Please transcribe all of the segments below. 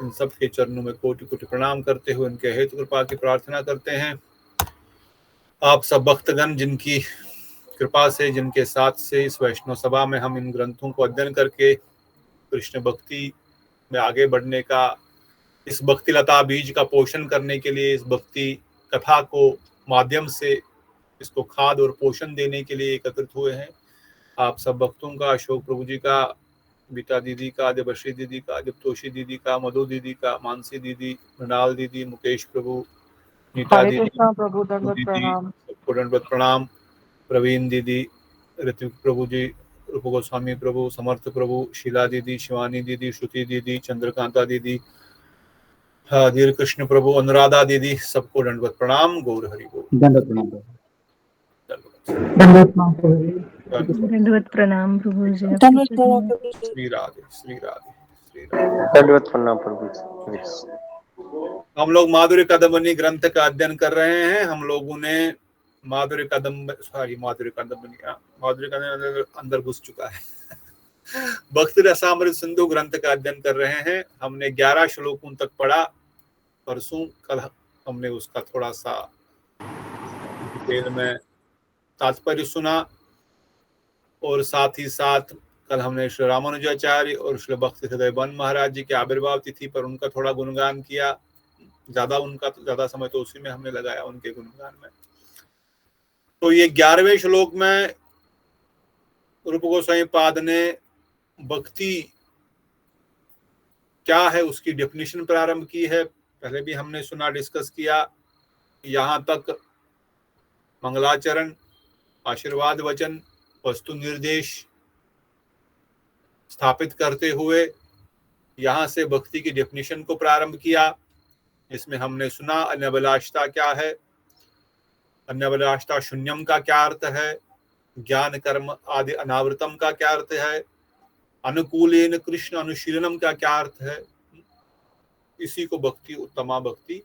इन सब के चरणों में कोटि कोटि प्रणाम करते हुए उनके हेतु कृपा की प्रार्थना करते हैं। आप सब भक्तगण जिनकी कृपा से, जिनके साथ से इस वैष्णव सभा में हम इन ग्रंथों को अध्ययन करके कृष्ण भक्ति में आगे बढ़ने का, इस भक्ति लता बीज का पोषण करने के लिए, इस भक्ति कथा को माध्यम से इसको खाद और पोषण देने के लिए एकत्रित हुए हैं। आप सब भक्तों का, अशोक प्रभु जी का, बीता दीदी का, देवश्री दीदी का, दीप्तोषी दीदी का, मधु दीदी का, मानसी दीदी, मृणाल दीदी, मुकेश प्रभु, नीता हरे दीदी, कृष्णा प्रभु, दंडवत दीदी, प्रणाम। सबको दंडवत प्रणाम। प्रवीण दीदी, ऋतिक प्रभु जी, रूप गोस्वामी प्रभु, समर्थ प्रभु, शीला दीदी, शिवानी दीदी, श्रुति दीदी, चंद्रकांता दीदी, धीर कृष्ण प्रभु, अनुराधा दीदी, सबको दंडवत प्रणाम। गौर हरि बोल। दंडवत प्रणाम। दंडवत प्रणाम प्रभु जी। श्री राधे, श्री राधे, श्री राधे। दंडवत प्रणाम प्रभु जी। हम लोग माधुर्य कादंबनी ग्रंथ का अध्ययन कर रहे हैं। हम लोगों ने माधुर्य कादंबनी अंदर घुस चुका है। भक्ति रसामृत सिंधु ग्रंथ का अध्ययन कर रहे हैं। हमने 11 श्लोकों तक पढ़ा परसों। कल हमने उसका थोड़ा सा डिटेल में तात्पर्य सुना, और साथ ही साथ कल हमने श्री रामानुजाचार्य और श्री भक्ति हृदय बन महाराज जी के आविर्भाव तिथि पर उनका थोड़ा गुणगान किया। ज्यादा समय तो उसी में हमने लगाया, उनके गुणगान में। तो ये 11वें श्लोक में रूप गोस्वामी पाद ने भक्ति क्या है उसकी डेफिनेशन प्रारंभ की है। पहले भी हमने सुना, डिस्कस किया। यहाँ तक मंगलाचरण, आशीर्वाद वचन, वस्तु निर्देश स्थापित करते हुए यहाँ से भक्ति की डेफिनेशन को प्रारंभ किया। इसमें हमने सुना अन्यभिलाषता क्या है, अन्यभिलाषता शून्यम का क्या अर्थ है, ज्ञान कर्म आदि अनावृतम का क्या अर्थ है, अनुकूलेन कृष्ण अनुशीलनम का क्या अर्थ है। इसी को भक्ति, उत्तमा भक्ति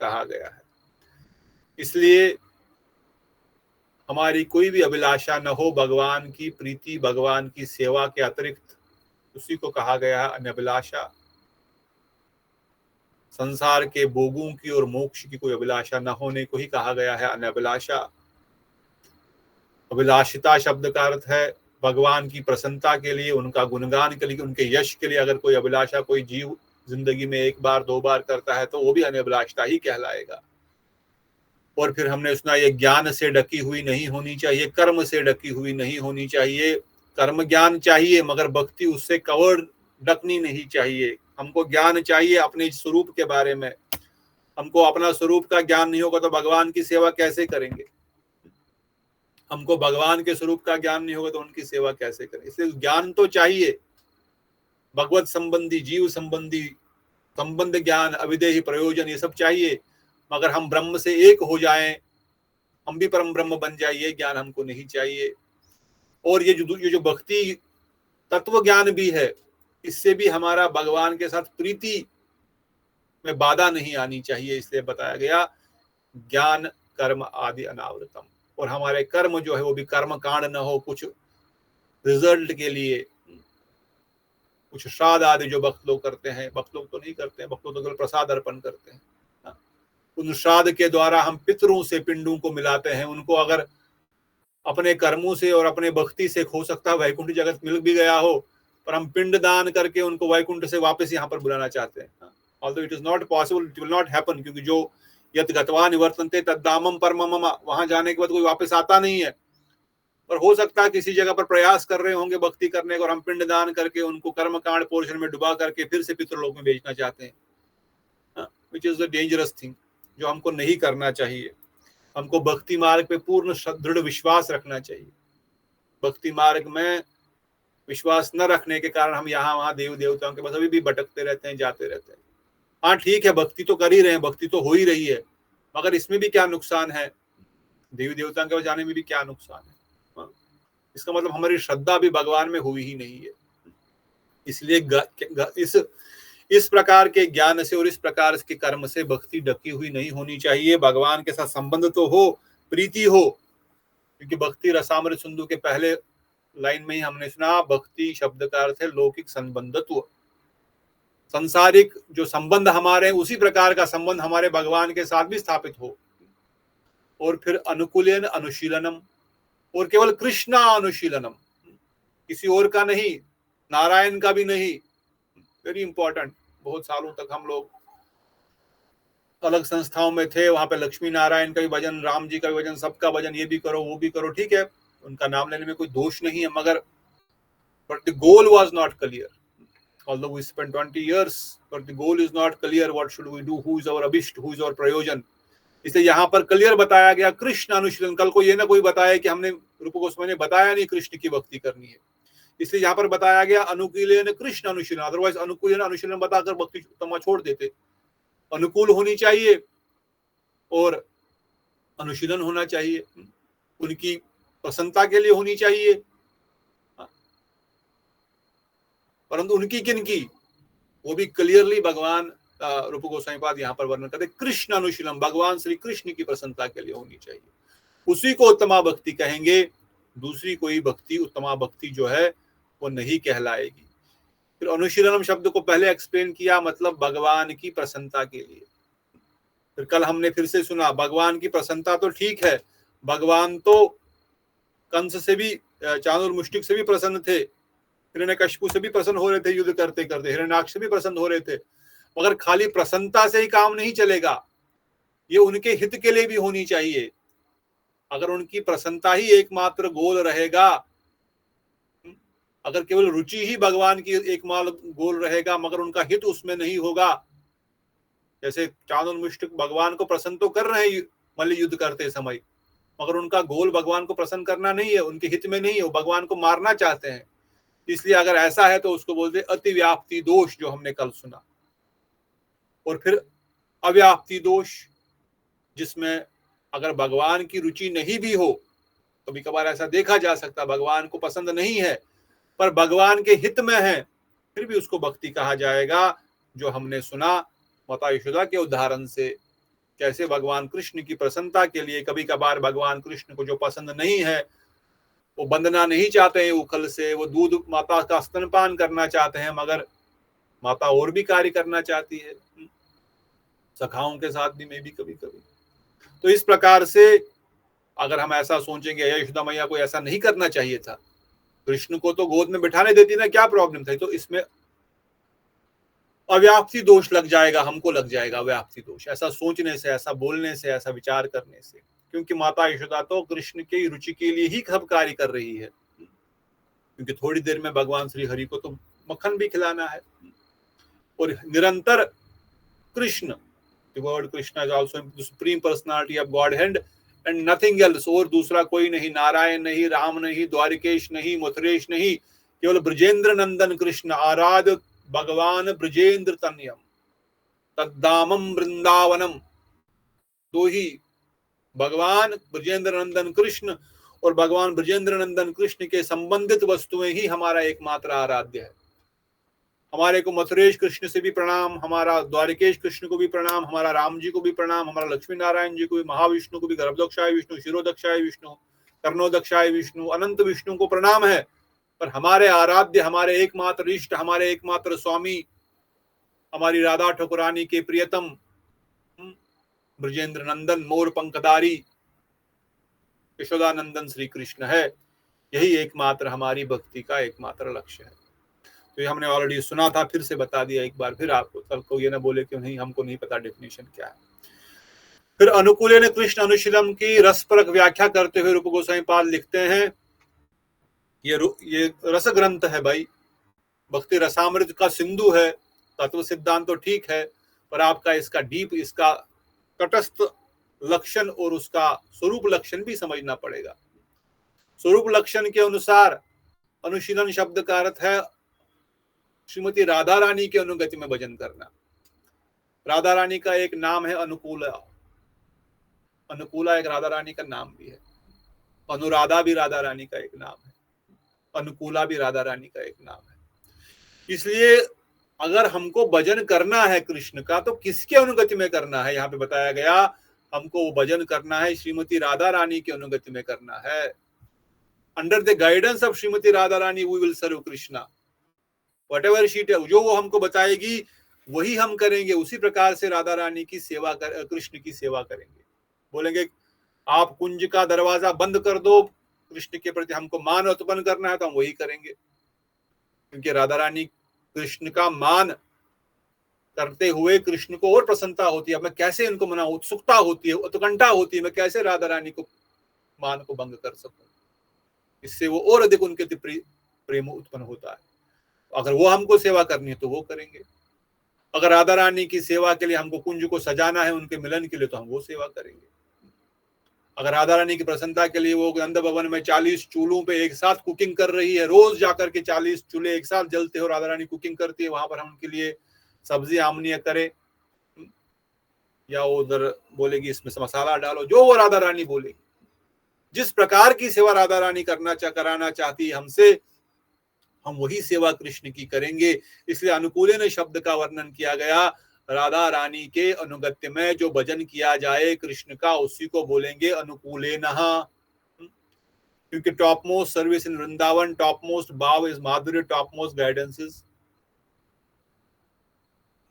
कहा गया है। इसलिए हमारी कोई भी अभिलाषा न हो भगवान की प्रीति, भगवान की सेवा के अतिरिक्त, उसी को कहा गया है अन्यभिलाषा। संसार के भोगों की और मोक्ष की कोई अभिलाषा न होने को ही कहा गया है अन्यभिलाषा। अभिलाषिता शब्द का अर्थ है भगवान की प्रसन्नता के लिए, उनका गुणगान के लिए, उनके यश के लिए अगर कोई अभिलाषा कोई जीव जिंदगी में 1 बार 2 बार करता है तो वो भी अन्यभिलाषिता ही कहलाएगा। और फिर हमने सुना ये ज्ञान से ढकी हुई नहीं होनी चाहिए, कर्म से ढकी हुई नहीं होनी चाहिए। कर्म ज्ञान चाहिए मगर भक्ति उससे कवर ढकनी नहीं चाहिए। हमको ज्ञान चाहिए अपने स्वरूप के बारे में। हमको अपना स्वरूप का ज्ञान नहीं होगा तो भगवान की सेवा कैसे करेंगे। हमको भगवान के स्वरूप का ज्ञान नहीं होगा तो उनकी सेवा कैसे करें। इसलिए ज्ञान तो चाहिए, भगवत संबंधी, जीव संबंधी संबंध ज्ञान, अविदेही प्रयोजन, ये सब चाहिए। मगर हम ब्रह्म से एक हो जाएं, हम भी परम ब्रह्म बन जाए, ये ज्ञान हमको नहीं चाहिए। और ये जो भक्ति तत्व ज्ञान भी है, इससे भी हमारा भगवान के साथ प्रीति में बाधा नहीं आनी चाहिए। इसलिए बताया गया ज्ञान कर्म आदि अनावृतम। और हमारे कर्म जो है वो भी कर्म कांड न हो, कुछ रिजल्ट के लिए, कुछ श्राद्ध आदि जो भक्त लोग करते हैं, भक्त लोग तो नहीं करते हैं, भक्त लोग तो केवल प्रसाद अर्पण करते हैं। उन श्राद्ध के द्वारा हम पितरों से पिंडों को मिलाते हैं। उनको अगर अपने कर्मों से और अपने भक्ति से हो सकता है वैकुंठ जगत मिल भी गया हो, पर हम पिंड दान करके उनको वैकुंठ से वापस यहाँ पर बुलाना चाहते हैं। Although it is not possible, it will not happen, क्योंकि जो यत गत्वा निवर्तन्ते तद्धामम परमम मम, वहां जाने के बाद कोई वापस आता नहीं है। पर हो सकता है किसी जगह पर प्रयास कर रहे होंगे भक्ति करने को, और हम पिंड दान करके उनको कर्म कांड पोर्शन में डुबा करके फिर से पितृलोक में भेजना चाहते हैं, which is the dangerous thing, जो हमको नहीं करना चाहिए। हमको भक्ति मार्ग पे पूर्ण दृढ़ विश्वास रखना चाहिए। भक्ति मार्ग में विश्वास न रखने के कारण हम यहाँ वहां देव देवताओं के पास अभी भी भटकते रहते हैं, जाते रहते हैं। हाँ ठीक है, भक्ति तो कर ही रहे हैं, भक्ति तो हो ही रही है, मगर इसमें भी क्या नुकसान है, देवी देवताओं के पास जाने में भी क्या नुकसान है। इसका मतलब हमारी श्रद्धा भी भगवान में हुई ही नहीं है। इसलिए इस प्रकार के ज्ञान से और इस प्रकार के कर्म से भक्ति ढकी हुई नहीं होनी चाहिए। भगवान के साथ संबंध तो हो, प्रीति हो, क्योंकि भक्ति रसामृत सिंधु के पहले लाइन में ही हमने सुना भक्ति शब्द का अर्थ है लौकिक संबंधत्व। संसारिक जो संबंध हमारे हैं उसी प्रकार का संबंध हमारे भगवान के साथ भी स्थापित हो। और फिर अनुकूलन अनुशीलनम, और केवल कृष्णा अनुशीलनम, किसी और का नहीं, नारायण का भी नहीं। Very important. बहुत सालों तक हम लोग अलग संस्थाओं में थे, वहां पे लक्ष्मी नारायण का भी भजन, राम जी का भी भजन, सबका भजन, ये भी करो वो भी करो, ठीक है, उनका नाम लेने में कोई दोष नहीं है, मगर but the goal was not clear. Although we spent 20 years, but the goal is not clear. What should we do? Who is our abhisht? Who is our prayojan? इसलिए यहाँ पर क्लियर बताया गया कृष्ण अनुशीलन। कल को ये ना कोई बताया कि हमने रूप गोस्वामी ने बताया नहीं कृष्ण की भक्ति करनी है, इसलिए यहाँ पर बताया गया अनुकूलन कृष्ण अनुशीलन। अदरवाइज अनुकूलन अनुशीलन बताकर भक्ति तमा छोड़ देते। अनुकूल होनी चाहिए और अनुशीलन होना चाहिए, उनकी प्रसन्नता के लिए होनी चाहिए, परंतु उनकी किनकी, वो भी क्लियरली भगवान रूप गोस्वामी पाद यहाँ पर वर्णन करते। कृष्ण अनुशीलम, भगवान श्री कृष्ण की प्रसन्नता के लिए होनी चाहिए, उसी को उत्तमा भक्ति कहेंगे। दूसरी कोई भक्ति उत्तमा भक्ति जो है वो नहीं कहलाएगी। फिर अनुशीलनम शब्द को पहले एक्सप्लेन किया, मतलब भगवान की प्रसन्नता के लिए। फिर कल हमने फिर से सुना भगवान की प्रसन्नता तो ठीक है, भगवान तो कंस से भी, चाणूर मुष्टिक से भी प्रसन्न थे, हिरण्यकशिपु से भी प्रसन्न हो रहे थे, युद्ध करते करते हिरण्याक्ष से भी प्रसन्न हो रहे थे, मगर खाली प्रसन्नता से ही काम नहीं चलेगा, ये उनके हित के लिए भी होनी चाहिए। अगर उनकी प्रसन्नता ही एकमात्र गोल रहेगा, अगर केवल रुचि ही भगवान की एकमात्र गोल रहेगा मगर उनका हित उसमें नहीं होगा, जैसे चाणूर मुष्टिक भगवान को प्रसन्न तो कर रहे हैं मल्ल युद्ध करते समय, मगर उनका गोल भगवान को प्रसन्न करना नहीं है, उनके हित में नहीं है, वो भगवान को मारना चाहते हैं। इसलिए अगर ऐसा है तो उसको बोलते अतिव्याप्ति दोष, जो हमने कल सुना। और फिर अव्याप्ति दोष, जिसमें अगर भगवान की रुचि नहीं भी हो, कभी कभार ऐसा देखा जा सकता भगवान को पसंद नहीं है पर भगवान के हित में है, फिर भी उसको भक्ति कहा जाएगा। जो हमने सुना माता यशोदा के उदाहरण से, कैसे भगवान कृष्ण की प्रसन्नता के लिए कभी कभार भगवान कृष्ण को जो पसंद नहीं है, वो बंधना नहीं चाहते हैं उखल से, वो दूध माता का स्तनपान करना चाहते हैं, मगर माता और भी कार्य करना चाहती है, सखाओं के साथ भी में भी कभी कभी। तो इस प्रकार से अगर हम ऐसा सोचेंगे यशोदा मैया को ऐसा नहीं करना चाहिए था, कृष्ण को तो गोद में बिठाने देती ना, क्या प्रॉब्लम था, तो इसमें अव्याप्ति दोष लग जाएगा, हमको लग जाएगा अव्याप्ति दोष, ऐसा सोचने से, ऐसा बोलने से, ऐसा विचार करने से। क्योंकि माता यशोदा तो कृष्ण की रुचि के लिए ही सब कार्य कर रही है, क्योंकि थोड़ी देर में भगवान श्री हरि को तो मक्खन भी खिलाना है। और निरंतर Krishna, the word Krishna is also the supreme personality of Godhead and nothing else, और दूसरा कोई नहीं, नारायण नहीं, राम नहीं, द्वारिकेश नहीं, मथुरेश नहीं, केवल ब्रजेंद्र नंदन कृष्ण, आराध्य भगवान ब्रजेंद्र तनयम तद्दामम वृंदावनम। दो ही भगवान ब्रजेंद्र नंदन कृष्ण और भगवान ब्रजेंद्र नंदन कृष्ण के संबंधित वस्तुएं ही हमारा एकमात्र आराध्य है। हमारे को मथुरेश कृष्ण से भी प्रणाम, हमारा द्वारिकेश कृष्ण को भी प्रणाम, हमारा राम जी को भी प्रणाम, हमारा लक्ष्मी नारायण जी को भी, महाविष्णु को भी, गर्भदक्षाय विष्णु, शिरोदक्षाय विष्णु, कर्णोदक्षाय विष्णु, अनंत विष्णु को प्रणाम है। पर हमारे आराध्य, हमारे एकमात्र इष्ट, हमारे एकमात्र स्वामी, हमारी राधा ठकुरानी के प्रियतम ब्रजेंद्र नंदन मोर पंखधारी यशोदानंदन श्री कृष्ण है। यही एकमात्र हमारी भक्ति का एकमात्र लक्ष्य है। तो ये हमने ऑलरेडी सुना था, फिर से बता दिया एक बार फिर आपको, कल को ये ना बोले कि नहीं हमको नहीं पता डेफिनेशन क्या है। फिर अनुकूलन कृष्ण अनुशीलम की रसपरक व्याख्या करते हुए रूप गोस्वामी पाद लिखते हैं, ये रस ग्रंथ है भाई, भक्ति रसामृत का सिंधु है। तत्व सिद्धांत तो ठीक है, पर आपका इसका डीप, इसका तटस्थ लक्षण और उसका स्वरूप लक्षण भी समझना पड़ेगा। स्वरूप लक्षण के अनुसार अनुशीलन शब्द का अर्थ है श्रीमती राधा रानी के अनुगति में भजन करना। राधा रानी का एक नाम है अनुकूला, अनुकूला एक राधा रानी का नाम भी है, अनुराधा भी राधा रानी का एक नाम है, अनुकूला भी राधा रानी का एक नाम है। इसलिए अगर हमको भजन करना है कृष्ण का तो किसके अनुगति में करना है, यहाँ पे बताया गया हमको वो भजन करना है श्रीमती राधा रानी के अनुगति में करना है। Under the guidance of Shrimati Radha Rani we will serve Krishna, whatever she tell, जो वो हमको बताएगी वही हम करेंगे, उसी प्रकार से राधा रानी की सेवा कर, कृष्ण की सेवा करेंगे। बोलेंगे आप कुंज का दरवाजा बंद कर दो, कृष्ण के प्रति हमको मान उत्पन्न करना है, तो हम वही करेंगे, क्योंकि राधा रानी कृष्ण का मान करते हुए कृष्ण को और प्रसन्नता होती है। अब मैं कैसे इनको मनाऊं, उत्सुकता होती है, उत्कंठा होती है, मैं कैसे राधा रानी को मान को भंग कर सकूं। इससे वो और अधिक उनके प्रेम उत्पन्न होता है। अगर वो हमको सेवा करनी है तो वो करेंगे। अगर राधा रानी की सेवा के लिए हमको कुंज को सजाना है उनके मिलन के लिए, तो हम वो सेवा करेंगे। अगर राधा रानी की प्रसन्नता के लिए वो नंद भवन में 40 चूल्हों पे एक साथ कुकिंग कर रही है, रोज जाकर के 40 चूल्हे एक साथ जलते हो, राधा रानी कुकिंग करती है, वहां पर हम उनके लिए सब्जी आमनीय करें, या वो उधर बोलेगी इसमें मसाला डालो, जो वो राधा रानी बोलेगी, जिस प्रकार की सेवा राधा रानी कराना चाहती है हमसे, हम वही सेवा कृष्ण की करेंगे। इसलिए अनुकूलेन शब्द का वर्णन किया गया। राधा रानी के अनुगत्य में जो भजन किया जाए कृष्ण का, उसी को बोलेंगे अनुकूलेन। क्योंकि top most service in Vrindavan, top most भाव इज माधुर्य, टॉप मोस्ट गाइडेंस इज,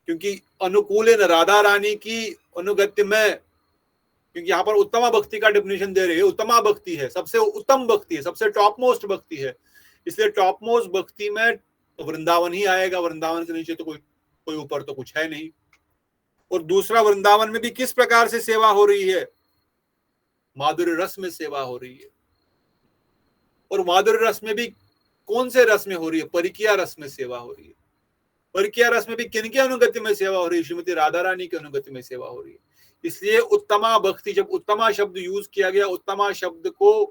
क्योंकि अनुकूलेन राधा रानी की अनुगत्य में, क्योंकि यहाँ पर उत्तमा भक्ति का डेफिनेशन दे रही है। उत्तमा भक्ति है, सबसे उत्तम भक्ति है, सबसे टॉप मोस्ट भक्ति है। इसलिए टॉप मोस्ट भक्ति में तो वृंदावन ही आएगा। वृंदावन के नीचे तो कोई ऊपर तो कुछ है नहीं। और दूसरा, वृंदावन में भी किस प्रकार से सेवा हो रही है, माधुर्य रस में सेवा हो रही है। और माधुर्य रस में भी कौन से रस में हो रही है, परिकिया रस में सेवा हो रही है। परिकिया रस में भी किनके अनुगत्य में सेवा हो रही है, श्रीमती राधा रानी के अनुगत्य में सेवा हो रही है। इसलिए उत्तमा भक्ति, जब उत्तमा शब्द यूज किया गया, उत्तमा शब्द को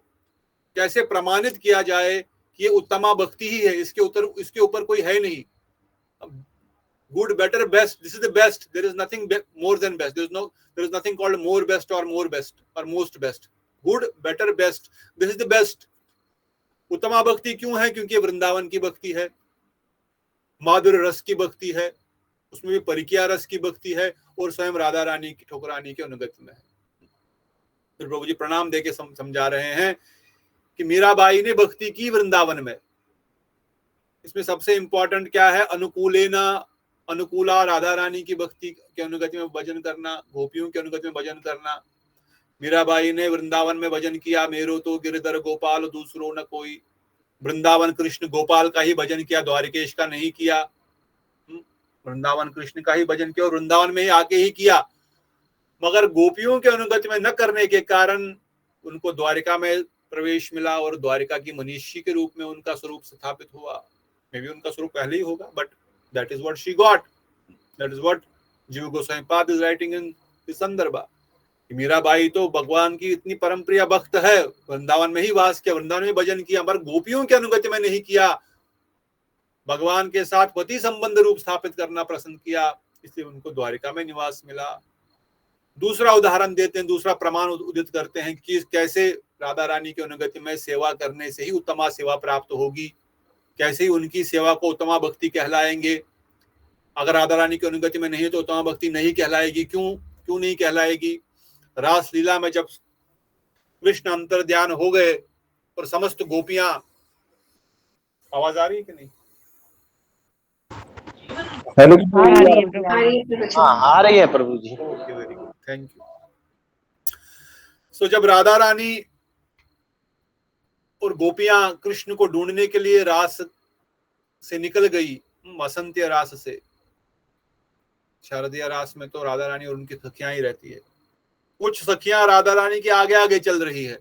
कैसे प्रमाणित किया जाए कि ये उत्तमा भक्ति ही है, इसके ऊपर कोई है नहीं। Good, better, best, this is the best, there is nothing more than best, there is nothing called more best और most best. Good, better, best, this is the best. उत्तमा भक्ति क्यों है? क्योंकि वृंदावन की भक्ति है, माधुर्य रस की भक्ति है, उसमें भी परिकिया रस की भक्ति है, और स्वयं राधा रानी की ठकुरानी के अनुगत्य में है। फिर प्रभु जी प्रणाम देके समझा रहे हैं कि मीराबाई ने भक्ति की वृंदावन में। इसमें सबसे इंपॉर्टेंट क्या है? अनुकूला राधा रानी की भक्ति के अनुगत्य में भजन करना, गोपियों के अनुगत्य में भजन करना। मीराबाई ने वृंदावन में भजन किया, मेरो तो गिरधर गोपाल दूसरो न कोई। वृंदावन कृष्ण गोपाल का ही भजन किया, द्वारिकेश का नहीं किया। वृंदावन कृष्ण का ही भजन किया और वृंदावन में ही आके ही किया। मगर गोपियों के अनुगत्य में न करने के कारण उनको द्वारिका में प्रवेश मिला और द्वारिका की मनीषी के रूप में उनका स्वरूप स्थापित हुआ। मे भी उनका स्वरूप पहले ही होगा, but that is what she got, that is what जीव गोस्वामी पाद इज राइटिंग इन दिस संदर्भ। मीराबाई तो भगवान की इतनी परम प्रिय भक्त है, वृंदावन में ही वास किया, वृंदावन में भजन किया, मगर गोपियों के अनुगत्य में नहीं किया। भगवान के साथ पति संबंध रूप स्थापित करना पसंद किया, इसलिए उनको द्वारिका में निवास मिला। दूसरा उदाहरण देते हैं, दूसरा प्रमाण उदित करते हैं कि कैसे राधा रानी के अनुगत्य में सेवा करने से ही उत्तमा सेवा प्राप्त होगी, कैसे ही उनकी सेवा को उत्तमा भक्ति कहलाएंगे। अगर राधा रानी के अनुगत्य में नहीं तो उत्तमा भक्ति नहीं कहलाएगी। क्यों नहीं कहलाएगी? रास लीला में जब कृष्ण अंतर ध्यान हो गए और समस्त गोपियां, आवाज आ रही है कि नहीं? हेलो, आ रही है प्रभु जी। Okay, very good, thank you. So जब राधा रानी और गोपियां कृष्ण को ढूंढने के लिए रास से निकल गई, वसंतीय रास से, शारदीय रास में तो राधा रानी और उनकी सखियां ही रहती है। कुछ सखियां राधा रानी के आगे आगे चल रही है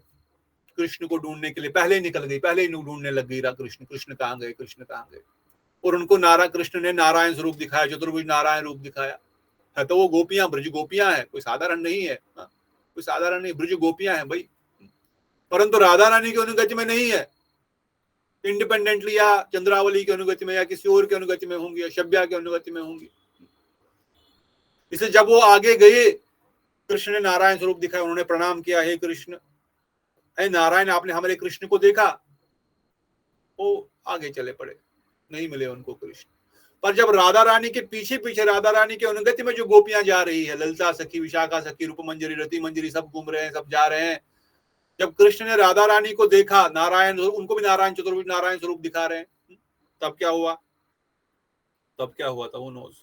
कृष्ण को ढूंढने के लिए, पहले ही निकल गई, पहले ही ढूंढने लग गई कृष्ण कहाँ गए, कृष्ण कहाँ गए। और उनको कृष्ण ने नारायण स्वरूप दिखाया, चतुर्भुज नारायण रूप दिखाया है। तो वो गोपियां ब्रज गोपियां हैं, कोई साधारण नहीं है, कोई साधारण नहीं, ब्रज गोपियां हैं भाई। परंतु राधा रानी के अनुगत्य में नहीं है, इंडिपेंडेंटली या चंद्रावली के अनुगत्य में या किसी और के अनुगत्य में होंगी या शब्या के अनुगत्य में होंगी। इसलिए जब वो आगे गए, कृष्ण ने नारायण स्वरूप दिखाया, उन्होंने प्रणाम किया, हे कृष्ण, हे नारायण, आपने हमारे कृष्ण को देखा। वो आगे चले पड़े, नहीं मिले उनको कृष्ण। पर जब राधा रानी के पीछे पीछे, राधा रानी के अनुगत्य में जो गोपियां जा रही है, ललिता सखी, विशाखा सखी, रूप मंजरी, रति मंजरी, सब घूम रहे हैं, सब जा रहे हैं। जब कृष्ण ने राधा रानी को देखा, नारायण, उनको भी नारायण चतुर्भुज नारायण स्वरूप दिखा रहे हैं, तब क्या हुआ? तब वो नोज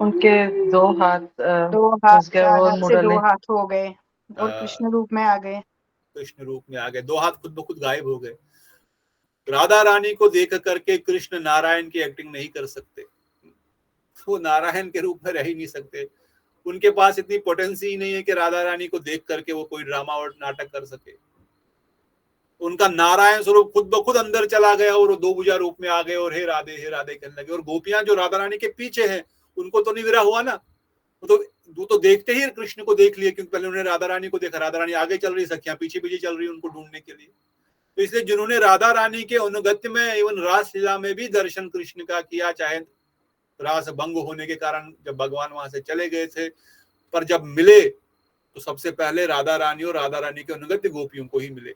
उनके दो हाथ दो हाथ घुस गए और से दो मुड़ले। हाथ हो गए और कृष्ण रूप में आ गए। कृष्ण रूप में आ गए, दो हाथ खुद ब खुद गायब हो गए। राधा रानी को देख करके कृष्ण नारायण की एक्टिंग नहीं कर सकते, वो नारायण के रूप में रह ही नहीं सकते। उनके पास इतनी पोटेंसी ही नहीं है कि राधा रानी को देख करके वो कोई ड्रामा और नाटक कर सके। उनका नारायण स्वरूप खुद ब खुद अंदर चला गया और वो दो भुजा रूप में आ गए और हे राधे कहने लगे। और गोपियां जो राधा रानी के पीछे हैं उनको तो नहीं विरह हुआ ना, वो तो देखते ही कृष्ण को देख लिए, क्योंकि पहले उन्होंने राधा रानी को देखा, राधा रानी आगे चल रही, सखियां पीछे पीछे चल रही उनको ढूंढने के लिए। तो इसलिए जिन्होंने राधा रानी के अनुगत्य में एवं रासलीला में भी दर्शन कृष्ण का किया, चाहे रास भंग होने के कारण जब भगवान वहां से चले गए थे, पर जब मिले तो सबसे पहले राधा रानी और राधा रानी के अनुगत्य गोपियों को ही मिले।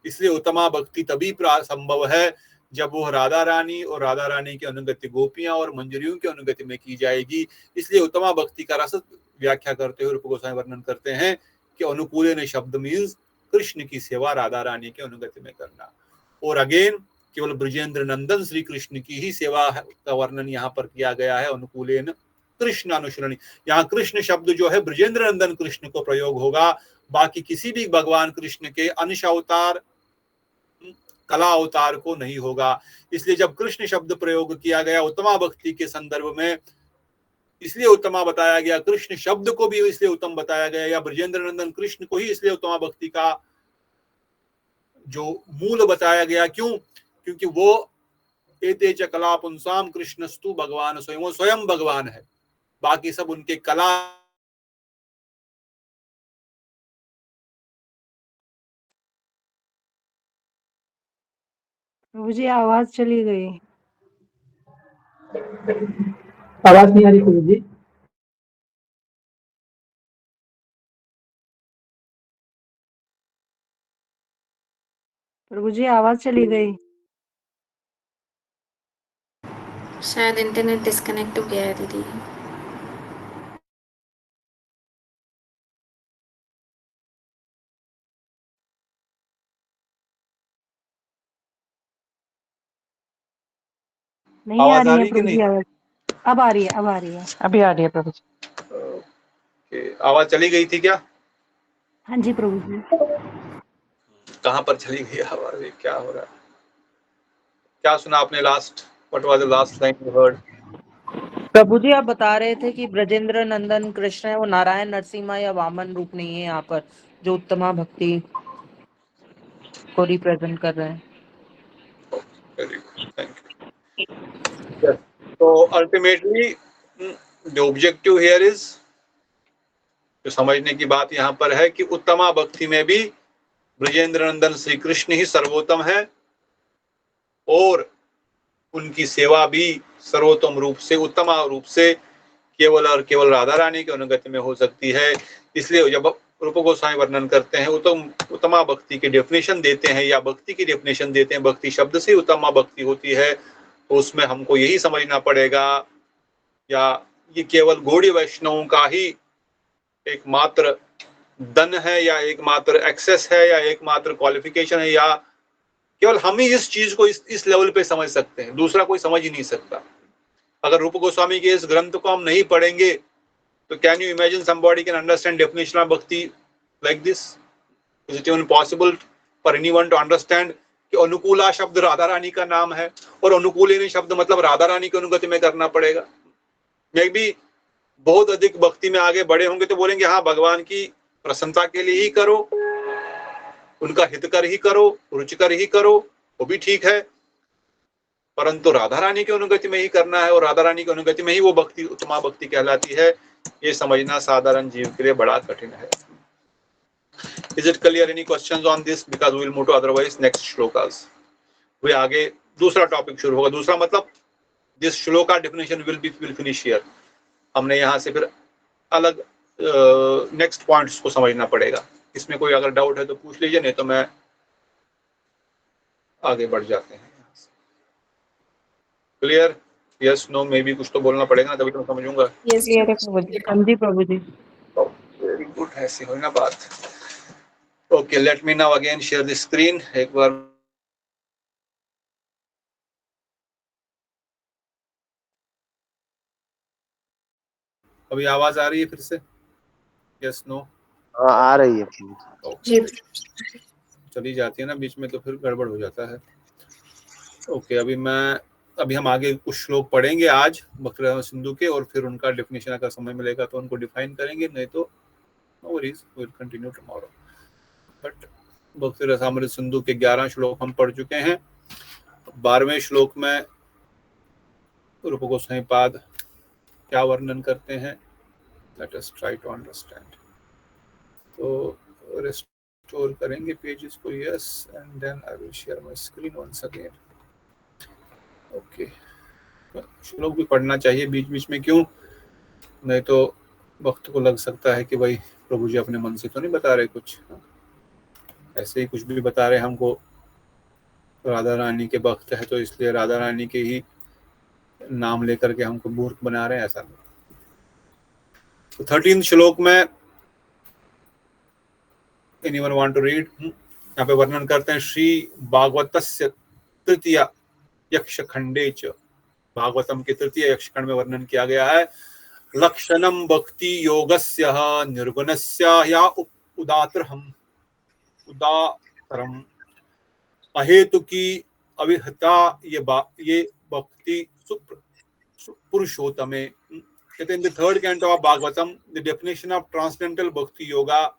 इसलिए उत्तमा भक्ति तभी संभव है जब वो राधा रानी और राधा रानी के अनुगत्य गोपियां और मंजरियों के अनुगत्य में की जाएगी। इसलिए उत्तमा भक्ति का रस व्याख्या करते हुए रूप गोस्वामी वर्णन करते हैं कि अनुकूलन शब्द मीन्स कृष्ण की सेवा राधा रानी के अनुगत्य में करना। और अगेन केवल ब्रजेंद्र नंदन श्री कृष्ण की ही सेवा का वर्णन यहाँ पर किया गया है, अनुकूलन कृष्ण अनुसरणी। यहाँ कृष्ण शब्द जो है ब्रजेंद्र नंदन कृष्ण को प्रयोग होगा, बाकी किसी भी भगवान कृष्ण के अंश अवतार कला अवतार को नहीं होगा। इसलिए जब कृष्ण शब्द प्रयोग किया गया उत्तमा भक्ति के संदर्भ में, इसलिए उत्तमा बताया गया, कृष्ण शब्द को भी इसलिए उत्तम बताया गया, या ब्रजेंद्र नंदन कृष्ण को ही इसलिए उत्तमा भक्ति का जो मूल बताया गया। क्यों? क्योंकि वो एते च कला पुंसाम कृष्णस्तु भगवान स्वयं, वो स्वयं भगवान है, बाकी सब उनके कला। प्रभु जी आवाज चली गई। आवाज नहीं आ रही प्रभु जी। प्रभु जी आवाज चली गई। शायद इंटरनेट डिस्कनेक्ट हो गया है दीदी। नहीं आ रही है कि प्रभु नहीं? जी आवाज। अब आ रही है, अब आ रही है। अभी आ रही है प्रभु जी। आवाज चली गई थी क्या? हाँ जी प्रभु जी। कहाँ पर चली गई आवाज? क्या हो रहा है? क्या सुना आपने last? What was the last line you heard? प्रभु जी आप बता रहे थे कि ब्रजेंद्र नंदन कृष्ण है, वो नारायण नरसिम्हा या वामन रूप नहीं है यहाँ पर, जो उत्तमा भक्ति को रिप्रेजेंट कर रहे हैं। Very good, thank you. तो ultimately the objective here is, जो समझने की बात यहाँ पर है कि उत्तमा भक्ति में भी ब्रजेंद्र नंदन श्री कृष्ण ही सर्वोत्तम है और उनकी सेवा भी सर्वोत्तम रूप से, उत्तम रूप से केवल और केवल राधा रानी के अनुगत्य में हो सकती है। इसलिए जब रूप गोस्वामी वर्णन करते हैं, उत्तमा भक्ति की डेफिनेशन देते हैं या भक्ति की डेफिनेशन देते हैं, भक्ति शब्द से उत्तमा भक्ति होती है, तो उसमें हमको यही समझना पड़ेगा, या ये केवल गौड़ी वैष्णवों का ही एकमात्र धन है या एकमात्र एक्सेस है या एकमात्र क्वालिफिकेशन है, या केवल हम ही इस चीज को इस लेवल पे समझ सकते हैं, दूसरा कोई समझ ही नहीं सकता। अगर रूप गोस्वामी के इस ग्रंथ को हम नहीं पढ़ेंगे तो can you imagine somebody can understand definition of bhakti like this? Is it even possible for anyone to understand कि अनुकूला शब्द राधा रानी का नाम है और अनुकूलिनी शब्द मतलब राधा रानी की अनुगति में करना पड़ेगा। मे भी बहुत अधिक भक्ति में आगे बढ़े होंगे तो बोलेंगे हाँ भगवान की प्रसन्नता के लिए ही करो, उनका हितकर ही करो, रुचिकर ही करो, वो भी ठीक है, परंतु राधा रानी की अनुगति में ही करना है और राधा रानी की अनुगति में ही वो भक्ति उत्तमा भक्ति कहलाती है। ये समझना साधारण जीव के लिए बड़ा कठिन है। Is it clear? Any questions on this? Because we will move to otherwise next shlokas. वे आगे दूसरा टॉपिक शुरू होगा। दूसरा मतलब this shloka definition will finish here. हमने यहाँ से फिर अलग नेक्स्ट पॉइंट्स को समझना पड़ेगा। इसमें कोई अगर डाउट है तो पूछ लीजिए, नहीं तो मैं आगे बढ़ जाते हैं। Clear? Yes no maybe कुछ तो बोलना पड़ेगा ना, तभी तो मैं समझूंगा। यस प्रभु जी। हाँ जी प्रभु जी। वेरी गुड, ऐसी हो ना बात। Okay, let me now again share the screen. एक बार अभी आवाज आ रही है फिर से? Yes no? हाँ आ रही है प्रभु जी। जी चली जाती है ना बीच में तो फिर गड़बड़ हो जाता है। ओके, अभी हम आगे कुछ श्लोक पढ़ेंगे आज बकरा सिंधु के, और फिर उनका डेफिनेशन अगर समय मिलेगा तो उनको डिफाइन करेंगे, नहीं तो no worries, we will continue tomorrow. But बकरा रसामृत सिंधु के 11 श्लोक हम पढ़ चुके हैं। 12वें श्लोक में रूप गोस्वामी पाद क्या वर्णन करते हैं, let us try to understand. तो रिस्टोर करेंगे पेजेस को, yes, and then I will share my screen once again. Okay, श्लोक भी पढ़ना चाहिए बीच बीच में, क्यों? नहीं तो वक्त को लग सकता है कि भाई प्रभु जी अपने मन से तो नहीं बता रहे कुछ, ऐसे ही कुछ भी बता रहे हमको। राधा रानी के भक्त है तो इसलिए राधा रानी के ही नाम लेकर के हमको मूर्ख बना रहे हैं, ऐसा नहीं। तो 13 श्लोक में एनीवन वांट टू रीड? यहाँ पे वर्णन करते हैं श्री भागवतस्य तृतीय यक्ष खंडे च, भागवतम के तृतीय यक्ष खंड में वर्णन किया गया है लक्षणम भक्ति योगस्य निर्गुणस्य या उदातरम अहेतुकी अविहता ये भक्ति पुरुषोत्तमे। कहते हैं in the third canto of Bhagavatam, the definition of transcendental bhakti yoga,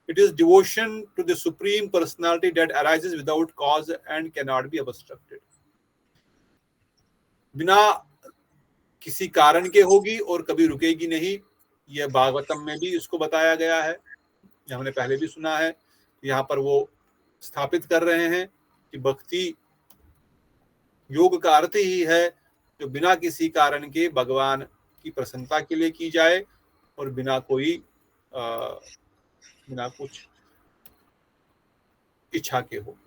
it is devotion to the supreme personality that arises without cause and cannot be obstructed. बिना किसी कारण के होगी और कभी रुकेगी नहीं, यह भागवतम में भी इसको बताया गया है, हमने पहले भी सुना है। यहाँ पर वो स्थापित कर रहे हैं कि भक्ति योग का अर्थ ही है जो बिना किसी कारण के भगवान की प्रसन्नता के लिए की जाए और बिना कुछ इच्छा के हो।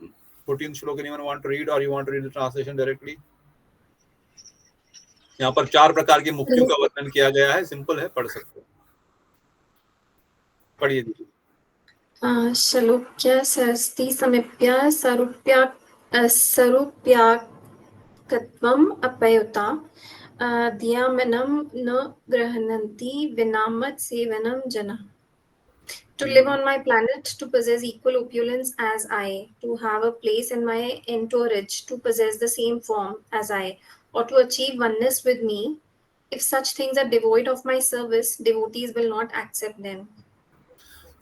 14th श्लोक, anyone want to read or you want to read the translation directly? यहाँ पर 4 प्रकार की मुक्तियों का वर्णन किया गया है, सिंपल है, पढ़ सकते हो, पढ़िए दीजिए। शलोक्य सरस्ति समीप्य स्वरूप्याकत्वम् अपयुता धियामनं न गृह्णन्ति विनामत् सेवनं जनः। To live on my planet, to possess equal opulence as I, to have a place in my entourage, to possess the same form as I, or to achieve oneness with me, if such things are devoid of my service, devotees will not accept them.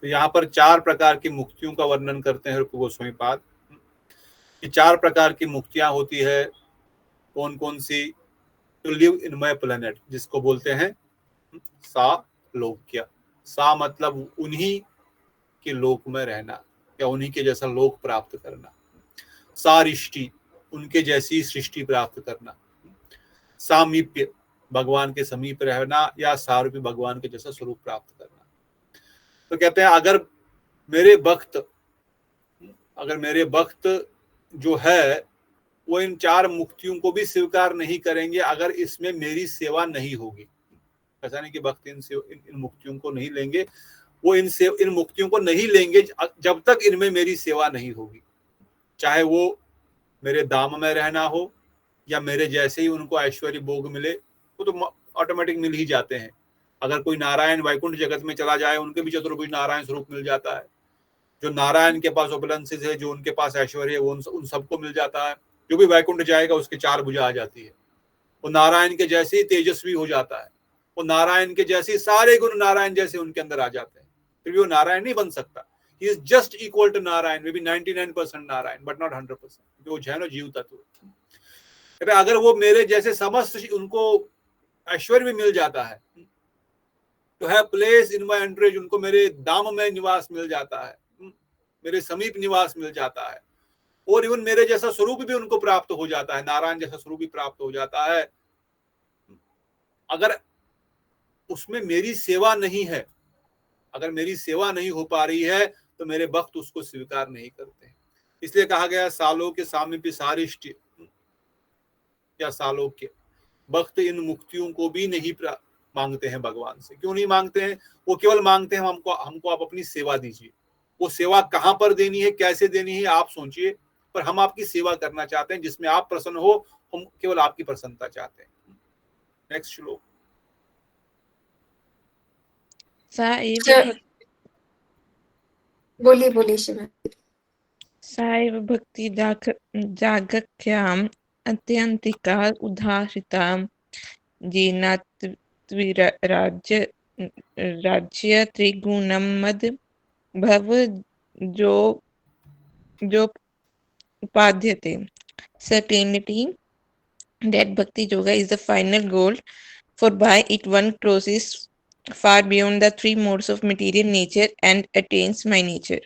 तो यहाँ पर 4 प्रकार की मुक्तियों का वर्णन करते हैं रूप गोस्वामी पाद। ये 4 प्रकार की मुक्तियां होती है, कौन कौन सी? To live in my planet, जिसको बोलते हैं सालोक्य। सा मतलब उन्हीं के लोक में रहना या उन्हीं के जैसा लोक प्राप्त करना। सारिष्टि, उनके जैसी सृष्टि प्राप्त करना। सामीप्य, भगवान के समीप रहना या सारूप्य, भगवान के जैसा स्वरूप प्राप्त करना। तो कहते हैं अगर मेरे भक्त जो है वो इन 4 मुक्तियों को भी स्वीकार नहीं करेंगे अगर इसमें मेरी सेवा नहीं होगी। ऐसा नहीं कि भक्त इन मुक्तियों को नहीं लेंगे, वो इन मुक्तियों को नहीं लेंगे जब तक इनमें मेरी सेवा नहीं होगी। चाहे वो मेरे धाम में रहना हो या मेरे जैसे ही उनको ऐश्वर्य भोग मिले, वो तो ऑटोमेटिक मिल ही जाते हैं। अगर कोई नारायण वैकुंठ जगत में चला जाए, उनके भी चतुर्भुज नारायण स्वरूप मिल जाता है। जो नारायण के पास ओपुलेंसेस है, जो उनके पास ऐश्वर्य है, वो उन सबको मिल जाता है। जो भी वैकुंठ जाएगा उसके 4 भुजा आ जाती है। वो नारायण के जैसे ही तेजस्वी हो जाता है, वो नारायण के जैसे सारे गुण नारायण जैसे उनके अंदर आ जाते हैं। फिर भी वो नारायण नहीं बन सकता। He is just equal to Narayan, maybe 99% Narayan, but not 100%, क्योंकि वो है ना जीव तत्व। अगर वो मेरे जैसे समस्त उनको ऐश्वर्य भी मिल जाता है, तो है प्लेस इन माय एंटरेज, उनको मेरे धाम में निवास मिल जाता है, मेरे समीप निवास मिल जाता है, और इवन मेरे जैसा स्वरूप भी उनको प्राप्त हो जाता है, नारायण जैसा स्वरूप भी प्राप्त हो जाता है। अगर उसमें मेरी सेवा नहीं है, अगर मेरी सेवा नहीं हो पा रही है, तो मेरे भक्त उसको स्वीकार नहीं करते। इसलिए कहा गया सालों के सामीप्य सारिष्ट या सालों के भक्त इन मुक्तियों को भी नहीं मांगते हैं भगवान से। क्यों नहीं मांगते हैं? वो केवल मांगते हैं हमको आप अपनी सेवा दीजिए। वो सेवा कहाँ पर देनी है, कैसे देनी है, आप सोचिए, पर हम आपकी सेवा करना चाहते हैं जिसमें आप प्रसन्न हो। हम केवल आपकी प्रसन्नता चाहते हैं। नेक्स्ट श्लोक। सा एव बोलिए बोलिए श्रीमती। सा एव भक्ति जागख्याम् अत्यन्तिका उदाहृता येनात्विराज्य राज्य त्रिगुणमद भव जो उपाध्यते। Certainly that bhakti yoga is the final goal, for by it one crosses far beyond the three modes of material nature and attains my nature.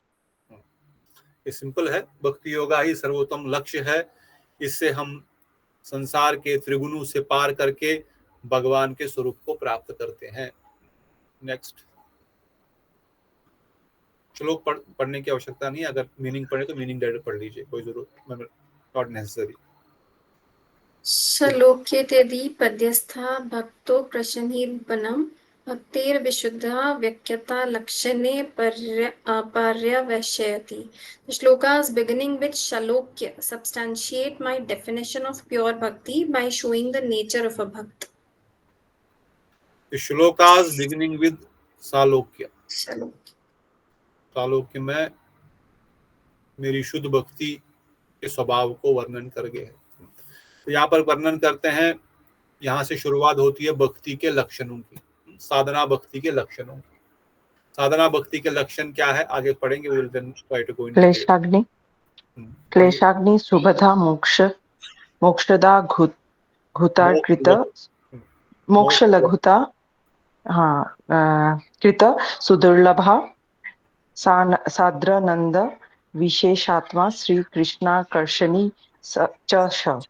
ये सिंपल है, भक्ति योगा ही सर्वोत्तम लक्ष्य है। इससे हम संसार के त्रिगुणों से पार करके भगवान के स्वरूप को प्राप्त करते हैं। नेक्स्ट श्लोक पढ़ने की आवश्यकता नहीं, अगर मीनिंग पढ़े तो मीनिंग डायरेक्ट पढ़ लीजिए, कोई जरूरत नॉट नेसेसरी। श्लोक्येतेदि पद्यस्था भक्तो प्रशन्निर्बणं भक्तिर्विशुद्धा व्यक्यता लक्षणे पर्यवश्यति। The shlokas beginning with Shalokya substantiate my definition of pure bhakti by showing the nature of a bhakt. The shlokas beginning with Salokya, Shalokya सालोक्य में मेरी शुद्ध भक्ति के स्वभाव को वर्णन कर गए हैं। तो यहाँ पर वर्णन करते हैं, यहाँ से शुरुआत होती है भक्ति के लक्षणों की, साधना भक्ति के लक्षणों की। साधना भक्ति के लक्षण क्या है आगे पढ़ेंगे। we will then try to go into क्लेशाग्नि सुबधा मोक्षदा घुताकृत मोक्ष लघुता कृत सुदुर्लभा साद्रानंद विशेषात्मा श्री कृष्णाकर्षणी च।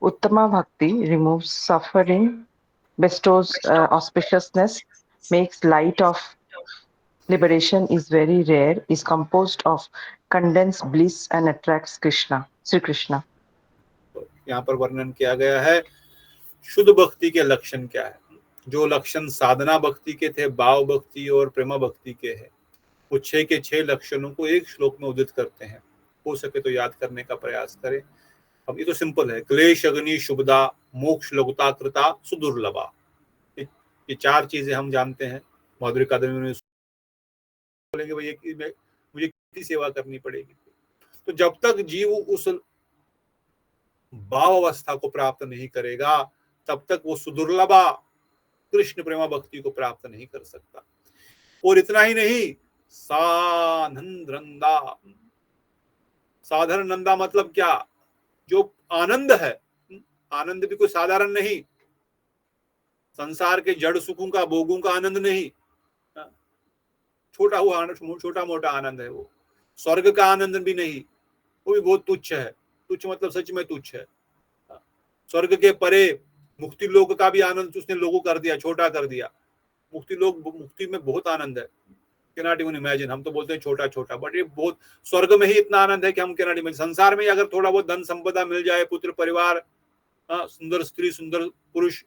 Uttama bhakti removes suffering, bestows auspiciousness, makes light of liberation, is very rare, is composed of condensed bliss and attracts Krishna, Sri Krishna. यहाँ पर वर्णन किया गया है शुद्ध भक्ति के लक्षण क्या है। जो लक्षण साधना भक्ति के थे, भाव भक्ति और प्रेम भक्ति के हैं, वो 6 के 6 लक्षणों को एक श्लोक में उदित करते हैं। हो सके तो याद करने का प्रयास करें। अब ये तो सिंपल है, क्लेश अग्नि शुभदा मोक्ष लघुता कृता सुदुर्लभा। ये 4 चीजें हम जानते हैं। माधुरी कादम्बरी में बोलेंगे भाई मुझे कितनी सेवा करनी पड़ेगी। तो जब तक जीव उस भाव अवस्था को प्राप्त नहीं करेगा तब तक वो सुदुर्लभा कृष्ण प्रेमा भक्ति को प्राप्त नहीं कर सकता। और इतना ही नहीं, सानंदनंदा, साधारण नंदा मतलब क्या, जो आनंद है, आनंद भी कोई साधारण नहीं, संसार के जड़ सुखों का भोगों का आनंद नहीं, छोटा मोटा आनंद है वो। स्वर्ग का आनंद भी नहीं, वो भी बहुत तुच्छ है। तुच्छ मतलब सच में तुच्छ है। स्वर्ग के परे मुक्ति लोक का भी आनंद उसने लोगों कर दिया, छोटा कर दिया। मुक्ति में बहुत आनंद है, कैनॉट इवन इमेजिन। हम तो बोलते हैं छोटा छोटा, बट ये बहुत, स्वर्ग में ही इतना आनंद है कि हम कैनॉट इमेजिन। संसार में अगर थोड़ा बहुत धन संपदा मिल जाए, पुत्र परिवार, सुंदर स्त्री सुंदर पुरुष,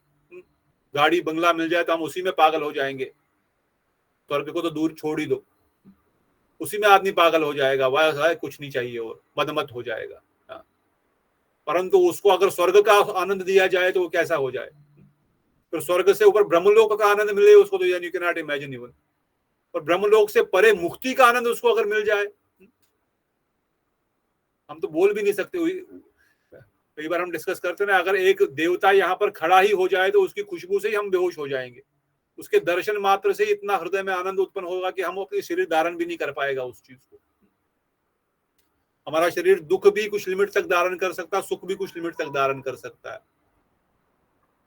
गाड़ी बंगला मिल जाए तो हम उसी में पागल हो जाएंगे। स्वर्ग को तो दूर छोड़ ही दो, उसी में आदमी पागल हो जाएगा, वह कुछ नहीं चाहिए और मदमत हो जाएगा। परंतु उसको अगर स्वर्ग का आनंद दिया जाए तो वो कैसा हो जाए। फिर स्वर्ग से ऊपर ब्रह्मलोक का आनंद मिले उसको, तो you can not imagine even. और ब्रह्मलोक से परे मुक्ति का आनंद उसको अगर मिल जाए, हम तो बोल भी नहीं सकते। कई बार हम डिस्कस करते हैं ना, अगर एक देवता यहाँ पर खड़ा ही हो जाए तो उसकी खुशबू से ही हम बेहोश हो जाएंगे। उसके दर्शन मात्र से इतना हृदय में आनंद उत्पन्न होगा कि हम अपने शरीर धारण भी नहीं कर पाएगा उस चीज को। हमारा शरीर दुख भी कुछ लिमिट तक धारण कर सकता है, सुख भी कुछ लिमिट तक धारण कर सकता है।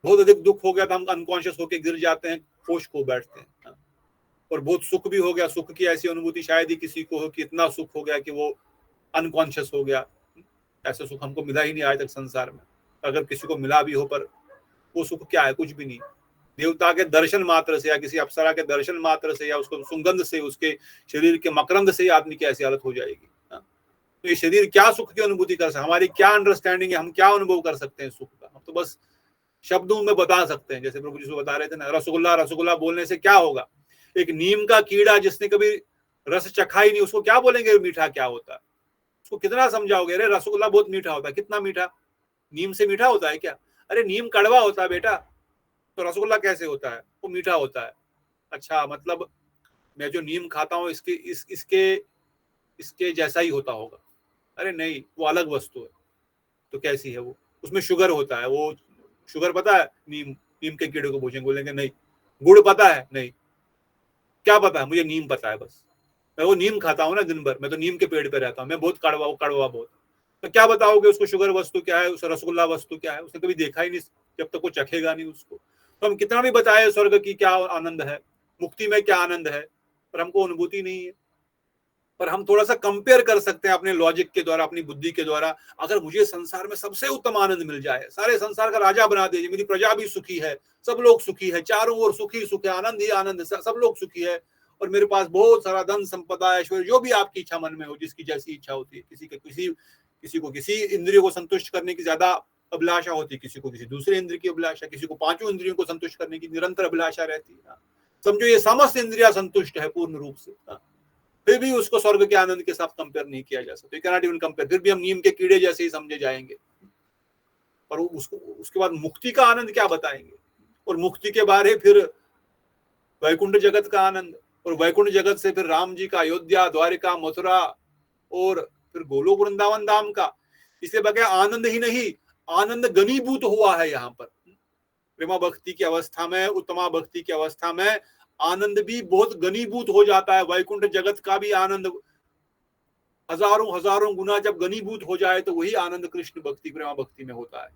बहुत अधिक दुख हो गया तो हम अनकॉन्शियस होकर गिर जाते हैं, होश खो बैठते हैं। और बहुत सुख भी हो गया, सुख की ऐसी अनुभूति शायद ही किसी को हो कि इतना सुख हो गया कि वो अनकॉन्शियस हो गया। ऐसा सुख हमको मिला ही नहीं आज तक संसार में। अगर किसी को मिला भी हो, पर वो सुख क्या है, कुछ भी नहीं। देवता के दर्शन मात्र से या किसी अप्सरा के दर्शन मात्र से या उसको सुगंध से, उसके शरीर के मकरंद से आदमी की ऐसी हालत हो जाएगी। तो ये शरीर क्या सुख की अनुभूति कर सकता है, हमारी क्या अंडरस्टैंडिंग है, हम क्या अनुभव कर सकते हैं सुख का। हम तो बस शब्दों में बता सकते हैं। जैसे प्रभु जी बता रहे थे ना, रसगुल्ला रसगुल्ला बोलने से क्या होगा। एक नीम का कीड़ा जिसने कभी रस चखा ही नहीं, उसको क्या बोलेंगे मीठा क्या होता है। उसको कितना समझाओगे, अरे रसगुल्ला बहुत मीठा होता है, कितना मीठा, नीम से मीठा होता है क्या। अरे नीम कड़वा होता है बेटा, तो रसगुल्ला कैसे होता है, वो मीठा होता है। अच्छा मतलब मैं जो नीम खाता हूँ इसके जैसा ही होता होगा। अरे नहीं, वो अलग वस्तु है। तो कैसी है वो? उसमें शुगर होता है। वो शुगर पता है? नीम के कीड़े को पूछेंगे, बोलेंगे नहीं। गुड़ पता है? नहीं। क्या पता है? मुझे नीम पता है बस। मैं वो नीम खाता हूँ ना दिन भर, मैं तो नीम के पेड़ पे रहता हूँ, मैं बहुत कड़वा बहुत। तो क्या बताओगे उसको शुगर वस्तु क्या है, उस रसगुल्ला वस्तु क्या है? उसने कभी देखा ही नहीं, जब तक वो चखेगा नहीं उसको। तो हम कितना भी बताए स्वर्ग की क्या आनंद है, मुक्ति में क्या आनंद है, पर हमको अनुभूति नहीं है। पर हम थोड़ा सा कंपेयर कर सकते हैं अपने लॉजिक के द्वारा, अपनी बुद्धि के द्वारा। अगर मुझे संसार में सबसे उत्तम आनंद मिल जाए, सारे संसार का राजा बना दीजिए, मेरी प्रजा भी सुखी है, सब लोग सुखी है, चारों ओर सुखी सुख है, आनंद ही आनंद है, सब लोग सुखी है, और मेरे पास बहुत सारा धन संपदा ऐश्वर्य, जो भी आपकी इच्छा मन में हो, जिसकी जैसी इच्छा होती है। किसी को किसी इंद्रियों को संतुष्ट करने की ज्यादा अभिलाषा होती है, किसी को किसी दूसरे इंद्रिय की अभिलाषा, किसी को पांचों इंद्रियों को संतुष्ट करने की निरंतर अभिलाषा रहती है। समझो ये समस्त इंद्रिया संतुष्ट है पूर्ण रूप से, फिर भी उसको स्वर्ग के आनंद के साथ कंपेयर नहीं किया जा सकता। You can not even compare. फिर भी हम नीम के कीड़े जैसे ही समझे जाएंगे। और उसके बाद मुक्ति का आनंद क्या बताएंगे? और मुक्ति के बारे फिर वैकुंठ जगत का आनंद, और वैकुंठ जगत से फिर राम जी का अयोध्या, द्वारिका, मथुरा, और फिर गोलोक वृंदावन धाम का। इसके बगैर आनंद ही नहीं, आनंद घनीभूत हुआ है यहाँ पर। प्रेमा भक्ति की अवस्था में, उत्तमा भक्ति की अवस्था में आनंद भी बहुत घनीभूत हो जाता है। वैकुंठ जगत का भी आनंद हजारों गुना जब घनीभूत हो जाए, तो वही आनंद कृष्ण भक्ति, प्रेमा भक्ति में होता है।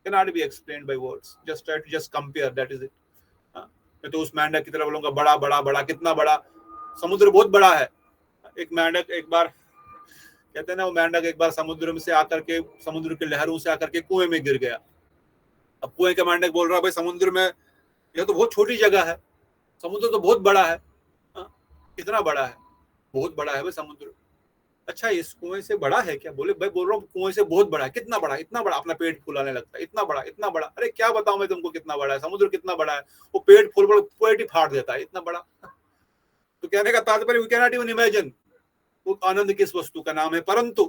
cannot be explained by words, just try to just compare, that is it। मैं तो उस मेंढक की तरफ बोलूंगा, बड़ा कितना बड़ा समुद्र, बहुत बड़ा है। एक मेंढक एक बार, कहते हैं ना, वो मेंढक एक बार समुद्र में से आकर के, समुद्र की लहरों से आकर के कुएं में गिर गया। अब कुएं का मेंढक बोल रहा है, भाई समुद्र में यह तो बहुत छोटी जगह है, समुद्र तो बहुत बड़ा है। कितना बड़ा है? बहुत बड़ा है भाई समुद्र। अच्छा इस कुएं से बड़ा है क्या? बोले भाई बोल रहा हूँ कुएं से बहुत बड़ा है। कितना बड़ा? इतना बड़ा। अपना पेट फुलाने लगता है, इतना बड़ा। अरे क्या बताऊं मैं तुमको कितना बड़ा है समुद्र, कितना बड़ा है। वो पेट ही फाड़ देता है, इतना बड़ा। तो कहने का तात्पर्य, we can not even imagine वो आनंद किस वस्तु का नाम है। परंतु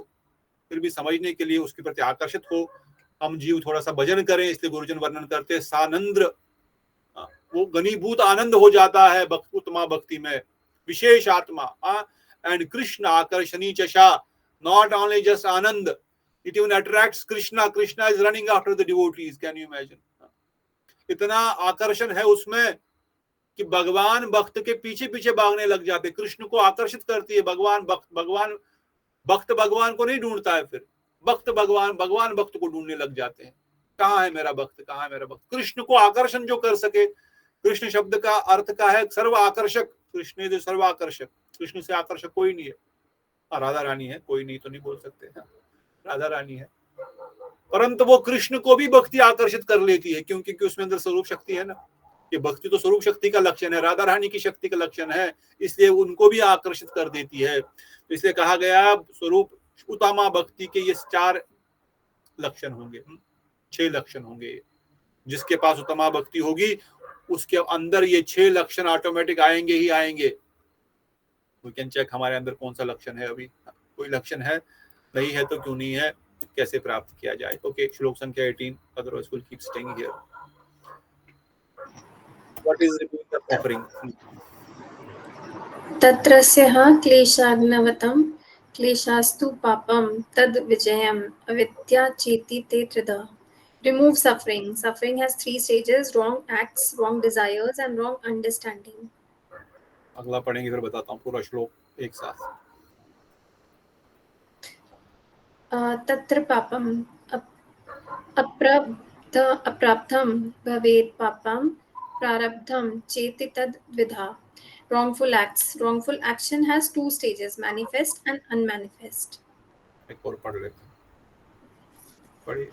फिर भी समझने के लिए उसके प्रति आकर्षित हो हम जीव, थोड़ा सा भजन करें। इसलिए गुरुजन वर्णन करते सानंद्र, वो घनीभूत आनंद हो जाता है उत्तमा भक्ति में, विशेष आत्मा। And Krishna Akarshani Chasha, not only just Anand, it even attracts Krishna. Krishna is running after the devotees. Can you imagine? इतना आकर्षण है उसमें कि भगवान भक्त के पीछे पीछे भागने लग जाते। कृष्ण को आकर्षित करती है भक्त भगवान को नहीं ढूंढता है, फिर भक्त भगवान भक्त को ढूंढने लग जाते हैं। कहाँ है मेरा भक्त, कहाँ है मेरा भक्त? कृष्ण को आकर्षण जो कर सके, कृष्ण शब्द का अर्थ का है सर्व आकर्षक। कृष्ण जो सर्व आकर्षक, कृष्ण से आकर्षक कोई नहीं है। राधा रानी है, कोई नहीं तो नहीं बोल सकते, राधा रानी है। परंतु वो कृष्ण को भी भक्ति आकर्षित कर लेती है, क्योंकि उसमें अंदर स्वरूप शक्ति है ना। ये भक्ति तो स्वरूप शक्ति का लक्षण है, राधा रानी की शक्ति का लक्षण है, इसलिए उनको भी आकर्षित कर देती है। तो इसलिए कहा गया स्वरूप उत्तमा भक्ति के ये 4 लक्षण होंगे, 6 लक्षण होंगे। जिसके पास उत्तमा भक्ति होगी उसके अंदर ये 6 लक्षण ऑटोमेटिक आएंगे ही आएंगे। वी कैन चेक हमारे अंदर कौन सा लक्षण है। अभी कोई लक्षण है नहीं है तो क्यों नहीं है, कैसे प्राप्त किया जाए? ओके, श्लोक संख्या 18, otherwise will keep staying here. What is repeat the offering? तत्रस्यः क्लेशाग्नवतं क्लेशास्तु पापं तद विजयम् अविद्या चेति ते त्रिधा। Remove suffering. Suffering has 3 stages: wrong acts, wrong desires, and wrong understanding. अगला पढ़ेंगे, फिर बताता हूँ पूरा श्लोक एक साथ। तत्र पापम अप्राप्तं भवेत् पापं प्रारब्धं चेति तद विधा। Wrongful acts. Wrongful action has 2 stages: manifest and unmanifest. एक और पढ़ लेते हैं, पढ़िए।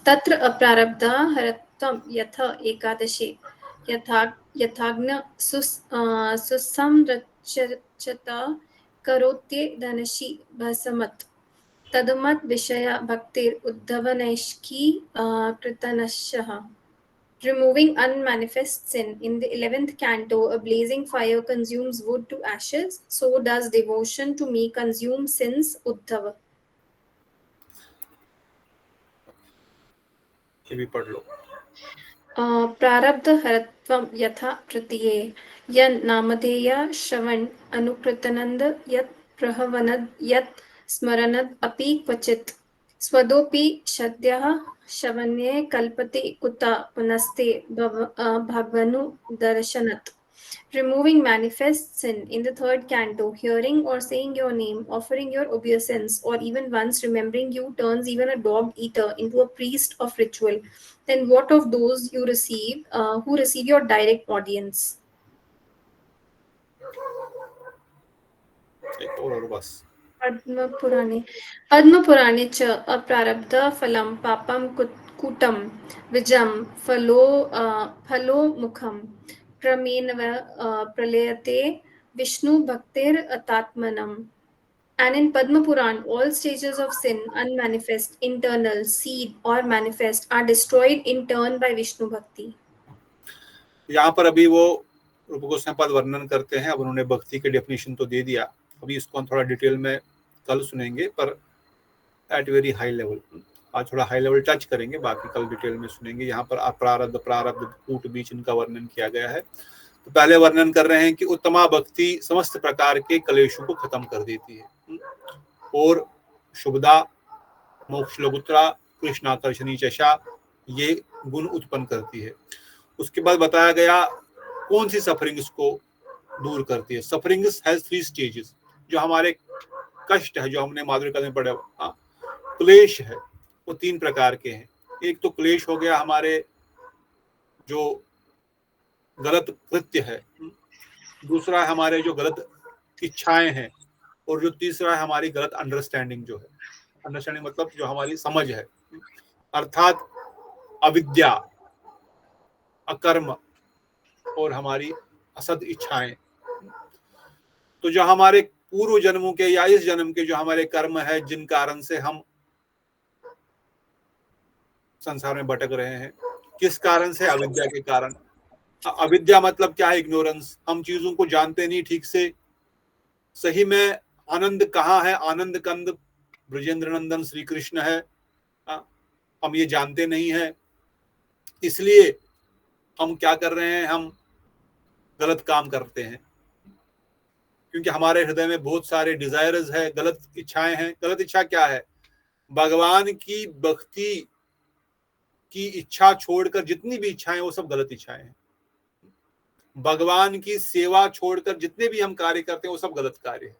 तत्र अप्रारब्धा हरत्वं यथ एकादशे यथाग्न सुसंरक्षत करोत्येदनशि भस्मत् तदमत् विषय भक्तिर उद्धवनैष्की कृतनशः। Removing unmanifest sin. In the 11th canto, a blazing fire consumes wood to ashes, so does devotion to me consume sins, Uddhava. ये भी पढ़ लो। प्रारब्ध हरत्वं यथा प्रतीये यन्नामधेय श्रवण अनुकृतनन्द यत् प्रहवनद् यत् स्मरनद् अपि क्वचित् स्वदोपि सद्यः श्रवणे कल्पते कुतः पुनस्ते भगवनुदर्शनात्. Removing manifest sin. In the third canto, hearing or saying your name, offering your obeisance, or even once remembering you turns even a dog eater into a priest of ritual. Then what of those you receive, who receive your direct audience? एक और बस. पद्मपुराणे च अप्रारब्ध फलं पापं कूटं विजं फलो मुखं क्रमेण प्रलयते Vishnu भक्तिरतात्मनम्. And in Padma Puran, all stages of sin, unmanifest, internal, seed, or manifest, are destroyed in turn by Vishnu Bhakti. यहाँ पर अभी वो रूप गोस्वामी पद वर्णन करते हैं. अब उन्होंने भक्ति के डेफिनेशन तो दे दिया, अभी इसको हम थोड़ा डिटेल में कल सुनेंगे, पर एट वेरी हाई लेवल. आज थोड़ा हाई लेवल टच करेंगे, बाकी कल डिटेल में सुनेंगे. यहाँ पर अप्रारब्ध, प्रारब्ध, कूट, बीच इनका वर्णन किया गया है. तो पहले वर्णन कर रहे हैं कि उत्तमा भक्ति समस्त प्रकार के कलेशों को खत्म कर देती है और शुभदा, मोक्ष लघुत्रा, कृष्णाकर्षणी चशा, ये गुण उत्पन्न करती है. उसके बाद बताया गया कौन सी सफरिंग्स को दूर करती है. Sufferings has 3 stages. जो हमारे कष्ट है, जो हमने माधुर्य काल में पढ़ा, क्लेश है, वो 3 प्रकार के हैं. एक तो क्लेश हो गया हमारे जो गलत कृत्य है, दूसरा है हमारे जो गलत इच्छाएं हैं, और जो तीसरा है हमारी गलत अंडरस्टैंडिंग. जो है अंडरस्टैंडिंग मतलब जो हमारी समझ है, अर्थात अविद्या, अकर्म और हमारी असद इच्छाएं. तो जो हमारे पूर्व जन्मों के या इस जन्म के जो हमारे कर्म है, जिन कारण से हम संसार में भटक रहे हैं, किस कारण से? अविद्या के कारण. अविद्या मतलब क्या है? इग्नोरेंस. हम चीजों को जानते नहीं ठीक से. सही में आनंद कहाँ है? आनंद कंद ब्रजेंद्र नंदन श्री कृष्ण है, हम ये जानते नहीं है. इसलिए हम क्या कर रहे हैं? हम गलत काम करते हैं, क्योंकि हमारे हृदय में बहुत सारे डिजायर्स है, गलत इच्छाएं हैं. गलत इच्छा क्या है? भगवान की भक्ति की इच्छा छोड़कर जितनी भी इच्छाएं, वो सब गलत इच्छाएं हैं. भगवान की सेवा छोड़कर जितने भी हम कार्य करते हैं, वो सब गलत कार्य है.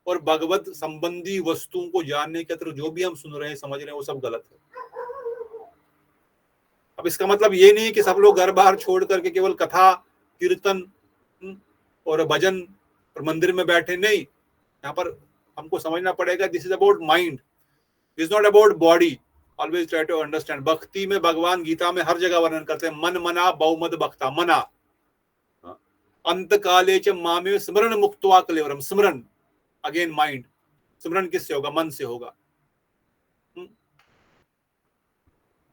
और भगवत संबंधी वस्तुओं को जानने के तरफ जो भी हम सुन रहे हैं, समझ रहे हैं, वो सब गलत है. अब इसका मतलब ये नहीं कि सब लोग घर बाहर छोड़ करके केवल कथा, कीर्तन और भजन और मंदिर में बैठे. नहीं, यहाँ पर हमको समझना पड़ेगा, this is about mind, is not about body. Always try to understand. भक्ति में भगवान गीता में हर जगह वर्णन करते हैं, मन मना बहुमद भक्ता. मना अंत काले च मामे स्मरण मुक्त्वा कलेवरम. स्मरण, अगेन माइंड. स्मरण किससे होगा? मन से होगा.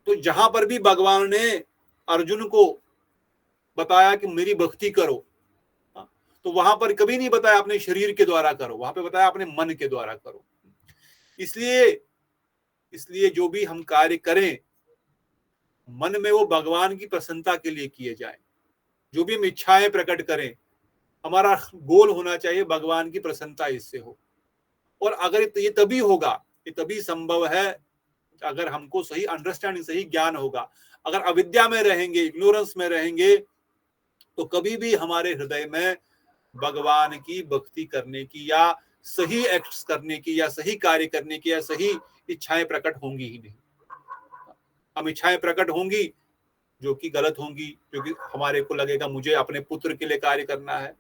तो जहां पर भी भगवान ने अर्जुन को बताया कि मेरी भक्ति करो, तो वहां पर कभी नहीं बताया अपने शरीर के द्वारा करो, वहां पे बताया अपने मन के द्वारा करो. इसलिए जो भी हम कार्य करें, मन में वो भगवान की प्रसन्नता के लिए किए जाएं. जो भी हम इच्छाएं प्रकट करें, हमारा गोल होना चाहिए भगवान की प्रसन्नता इससे हो. और अगर ये तभी होगा, ये तभी संभव है अगर हमको सही अंडरस्टैंडिंग, सही ज्ञान होगा. अगर अविद्या में रहेंगे, इग्नोरेंस में रहेंगे, तो कभी भी हमारे हृदय में भगवान की भक्ति करने की या सही एक्ट्स करने की या सही कार्य करने की या सही इच्छाएं प्रकट होंगी ही नहीं. हम इच्छाएं प्रकट होंगी जो कि गलत होंगी, क्योंकि हमारे को लगेगा मुझे अपने पुत्र के लिए कार्य करना है,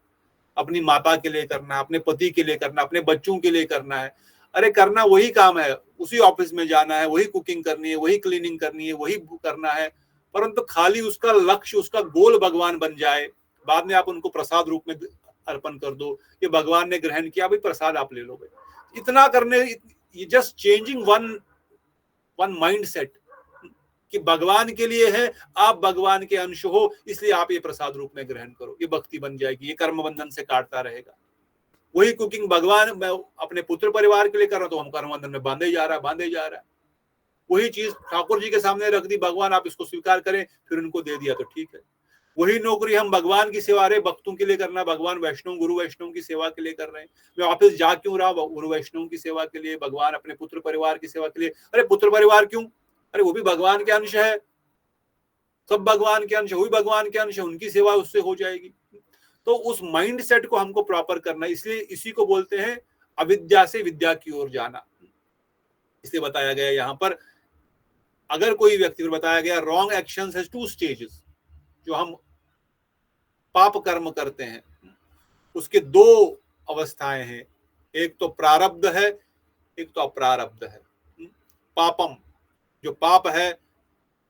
अपनी माता के लिए करना है, अपने पति के लिए करना, अपने बच्चों के लिए करना है. अरे करना वही काम है, उसी ऑफिस में जाना है, वही कुकिंग करनी है, वही क्लीनिंग करनी है, वही करना है. परंतु खाली उसका लक्ष्य, उसका गोल भगवान बन जाए, बाद में आप उनको प्रसाद रूप में अर्पण कर दो, ये भगवान ने ग्रहण किया, भाई प्रसाद आप ले लो. भाई इतना करने, ये just changing one mind set कि भगवान के लिए है, आप भगवान के अंश हो, इसलिए आप ये प्रसाद रूप में ग्रहण करो. ये भक्ति बन जाएगी, ये कर्म बंधन से काटता रहेगा. वही कुकिंग भगवान, मैं अपने पुत्र परिवार के लिए कर रहा हूं, तो हम कर्म बंधन में बांधे जा रहा है. वही चीज ठाकुर जी के सामने रख दी, भगवान आप इसको स्वीकार करें, फिर उनको दे दिया तो ठीक है। वही नौकरी हम भगवान की सेवा रहे भक्तों के लिए करना, भगवान वैष्णव गुरु वैष्णव की सेवा के लिए कर रहे हैं। मैं ऑफिस जा क्यों रहा, गुरु वैष्णव की सेवा के लिए, भगवान अपने पुत्र परिवार की सेवा के लिए। अरे पुत्र परिवार क्यों, अरे वो भी भगवान के अंश है, सब भगवान के अंश, वो भी भगवान के अंश है, उनकी सेवा उससे हो जाएगी। तो उस माइंड सेट को हमको प्रॉपर करना, इसलिए इसी को बोलते हैं अविद्या से विद्या की ओर जाना। इसलिए बताया गया यहाँ पर, अगर कोई व्यक्ति पर बताया गया रॉन्ग एक्शंस हैज 2 स्टेजेस, जो हम पाप कर्म करते हैं उसके 2 अवस्थाएं हैं, एक तो प्रारब्ध है, एक तो अप्रारब्ध है। पापम, जो पाप है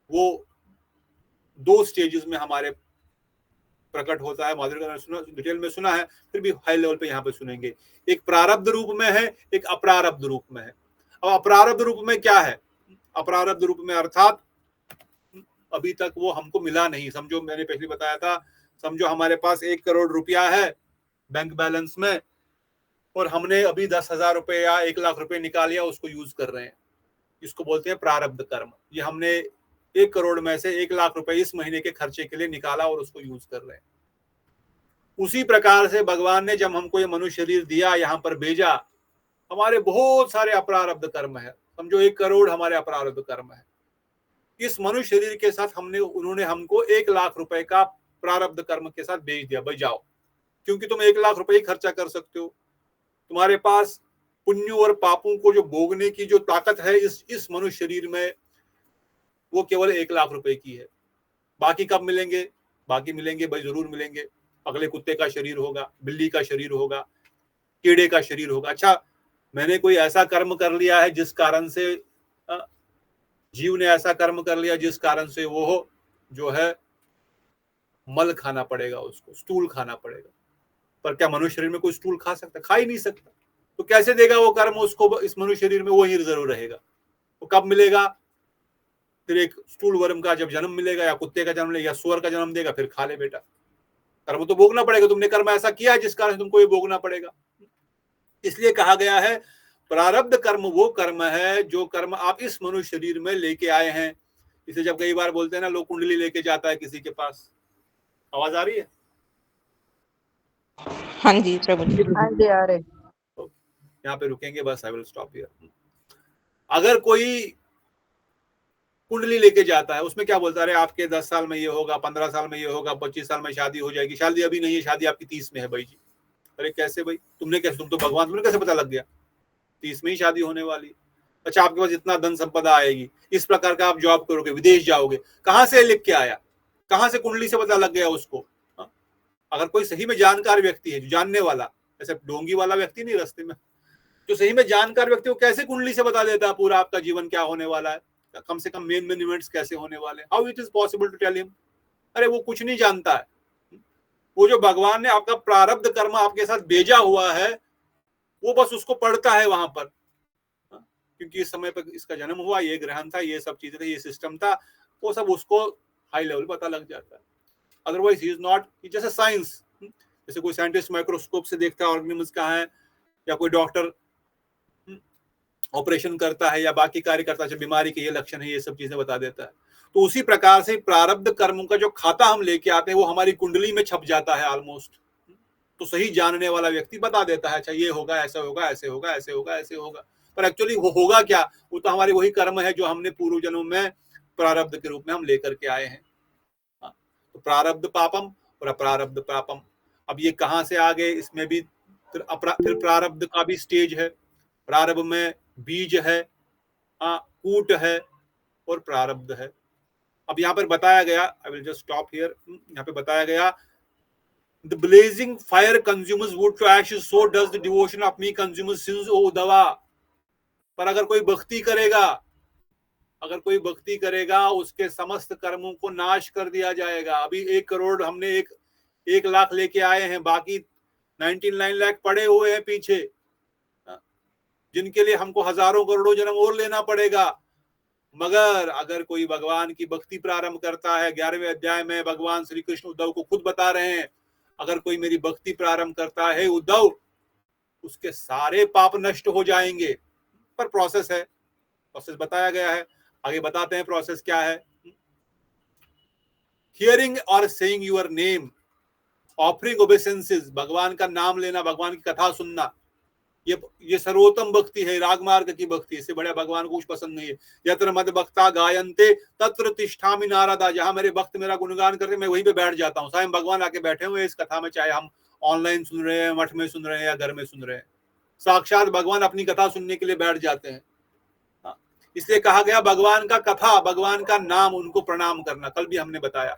वो 2 स्टेजेस में हमारे प्रकट होता है। माधुरी का डिटेल में सुना है, फिर भी हाई लेवल पे यहाँ पे सुनेंगे। एक प्रारब्ध रूप में है, एक अप्रारब्ध रूप में है। अब अप्रारब्ध रूप में क्या है, अप्रारब्ध रूप में अर्थात अभी तक वो हमको मिला नहीं। समझो मैंने पहले बताया था, समझो हमारे पास 1 करोड़ रुपया है बैंक बैलेंस में, और हमने अभी 10,000 रुपए या 1 लाख रुपए निकाल लिया, उसको यूज कर रहे हैं, इसको बोलते हैं प्रारब्ध कर्म। ये हमने 1 करोड़ में से 1 लाख रुपए इस महीने के खर्चे के लिए निकाला और उसको यूज कर रहे हैं। उसी प्रकार से भगवान ने जब हमको ये मनुष्य शरीर दिया, यहाँ पर भेजा, हमारे बहुत सारे अप्रारब्ध कर्म है। समझो 1 करोड़ हमारे अप्रारब्ध कर्म है। इस मनुष्य शरीर के साथ उन्होंने हमको 1 लाख रुपए का प्रारब्ध कर्म के साथ भेज दिया, भाई जाओ, क्योंकि तुम 1 लाख रुपए ही खर्चा कर सकते हो। तुम्हारे पास पुण्यों और पापों को जो भोगने की जो ताकत है इस मनुष्य शरीर में, वो केवल 1 लाख रुपए की है। बाकी कब मिलेंगे, बाकी मिलेंगे भाई, जरूर मिलेंगे। अगले कुत्ते का शरीर होगा, बिल्ली का शरीर होगा, कीड़े का शरीर होगा। अच्छा, मैंने कोई ऐसा कर्म कर लिया है जिस कारण से, जीव ने ऐसा कर्म कर लिया जिस कारण से वो जो है मल खाना पड़ेगा, उसको स्टूल खाना पड़ेगा। पर क्या मनुष्य शरीर में कोई स्टूल खा सकता? खा ही नहीं सकता। तो कैसे देगा वो कर्म उसको इस मनुष्य शरीर में? वो ही जरूर रहेगा। तो कब मिलेगा? फिर एक स्टूल वर्म का जब जन्म मिलेगा, या कुत्ते का जन्म लेगा, या सुअर का जन्म देगा, फिर खा ले बेटा। कर्म तो भोगना पड़ेगा, तुमने कर्म ऐसा किया जिस कारण तुमको ये भोगना पड़ेगा। इसलिए कहा गया है प्रारब्ध कर्म वो कर्म है जो कर्म आप इस मनुष्य शरीर में लेके आए हैं। इसे जब कई बार बोलते हैं ना, लोग कुंडली लेके जाता है किसी के पास। आवाज आ रही है? हाँ जी प्रभु जी। हाँ जी आ रहे। यहाँ पे रुकेंगे बस, आई विल स्टॉप हियर। अगर कोई कुंडली लेके जाता है, उसमें क्या बोलता है, अरे आपके 10 साल में ये होगा, 15 साल में ये होगा, 25 साल में शादी हो जाएगी। शादी अभी नहीं है, शादी आपकी 30 में है भाई जी। अरे कैसे भाई, तुमने कैसे, तुम तो भगवान, तुमने कैसे पता लग गया 30 में ही शादी होने वाली? अच्छा, आपके पास इतना धन संपदा आएगी, इस प्रकार का आप जॉब करोगे, विदेश जाओगे, कहाँ से लिख के आया, कहाँ से कुंडली से पता लग गया उसको? अगर कोई सही में जानकार व्यक्ति है, जो जानने वाला, ऐसे डोंगी वाला व्यक्ति नहीं रास्ते में, जो सही में जानकार व्यक्ति, वो कैसे कुंडली से बता देता है पूरा आपका जीवन क्या होने वाला है, कम से कम मेन इवेंट्स कैसे होने वाले? How it is possible to tell him? अरे वो कुछ नहीं जानता है। वो जो भगवान ने आपका प्रारब्ध कर्म आपके साथ भेजा हुआ है, वो बस उसको पढ़ता है वहां पर, क्योंकि इस समय पर इसका जन्म हुआ, ये ग्रहण था, ये सब चीजें थी, ये सिस्टम था, वो सब उसको हाई लेवल पता लग जाता है। अदरवाइज ही इज नॉट, जैसे साइंस, जैसे कोई साइंटिस्ट माइक्रोस्कोप से देखता है ऑर्गेनिज्म कहाँ है, या कोई डॉक्टर ऑपरेशन करता है या बाकी कार्य करता है, बीमारी के ये लक्षण है, ये सब चीजें बता देता है। तो उसी प्रकार से प्रारब्ध कर्मों का जो खाता हम लेके आते हैं वो हमारी कुंडली में छप जाता है ऑलमोस्ट। तो सही जानने वाला व्यक्ति बता देता है, अच्छा ये होगा, ऐसा होगा, ऐसे होगा, ऐसे होगा, ऐसे होगा। पर एक्चुअली वो होगा क्या? वो तो हमारे वही कर्म है जो हमने पूर्व जन्म में प्रारब्ध के रूप में हम लेकर के आए हैं। तो प्रारब्ध पापम और अप्रारब्ध पापम। अब ये कहाँ से आ गए? इसमें भी फिर प्रारब्ध का भी स्टेज है। प्रारब्ध में बीज है, कूट है और प्रारब्ध है। अब यहाँ पर बताया गया, I will just stop here, यहाँ पे बताया गया, the blazing fire consumes wood to ashes, so does the devotion of me consumes sins, O Uddhava। पर अगर कोई भक्ति करेगा, उसके समस्त कर्मों को नाश कर दिया जाएगा। अभी 1 करोड़ हमने 1 लाख लेके आए हैं, बाकी 99 लाख पड़े हुए हैं पीछे, जिनके लिए हमको हजारों करोड़ों जन्म और लेना पड़ेगा। मगर अगर कोई भगवान की भक्ति प्रारंभ करता है, 11वें अध्याय में भगवान श्री कृष्ण उद्धव को खुद बता रहे हैं, अगर कोई मेरी भक्ति प्रारंभ करता है उद्धव, उसके सारे पाप नष्ट हो जाएंगे। पर प्रोसेस है, प्रोसेस बताया गया है। आगे बताते हैं प्रोसेस क्या है। हियरिंग और saying your name, offering obeisances, भगवान का नाम लेना, भगवान की कथा सुनना, ये सर्वोत्तम भक्ति है, रागमार्ग की भक्ति। इससे बड़ा भगवान को कुछ पसंद नहीं है। यत्र मद भक्ता गायन्ते तत्र तिष्ठामि नारदा, जहां मेरे भक्त मेरा गुणगान करते मैं वहीं पे बैठ जाता हूँ। स्वयं भगवान आके बैठे हुए इस कथा में, चाहे हम ऑनलाइन सुन रहे हैं, मठ में सुन रहे हैं या घर में सुन रहे हैं, साक्षात भगवान अपनी कथा सुनने के लिए बैठ जाते हैं। इसलिए कहा गया भगवान का कथा, भगवान का नाम, उनको प्रणाम करना। कल भी हमने बताया,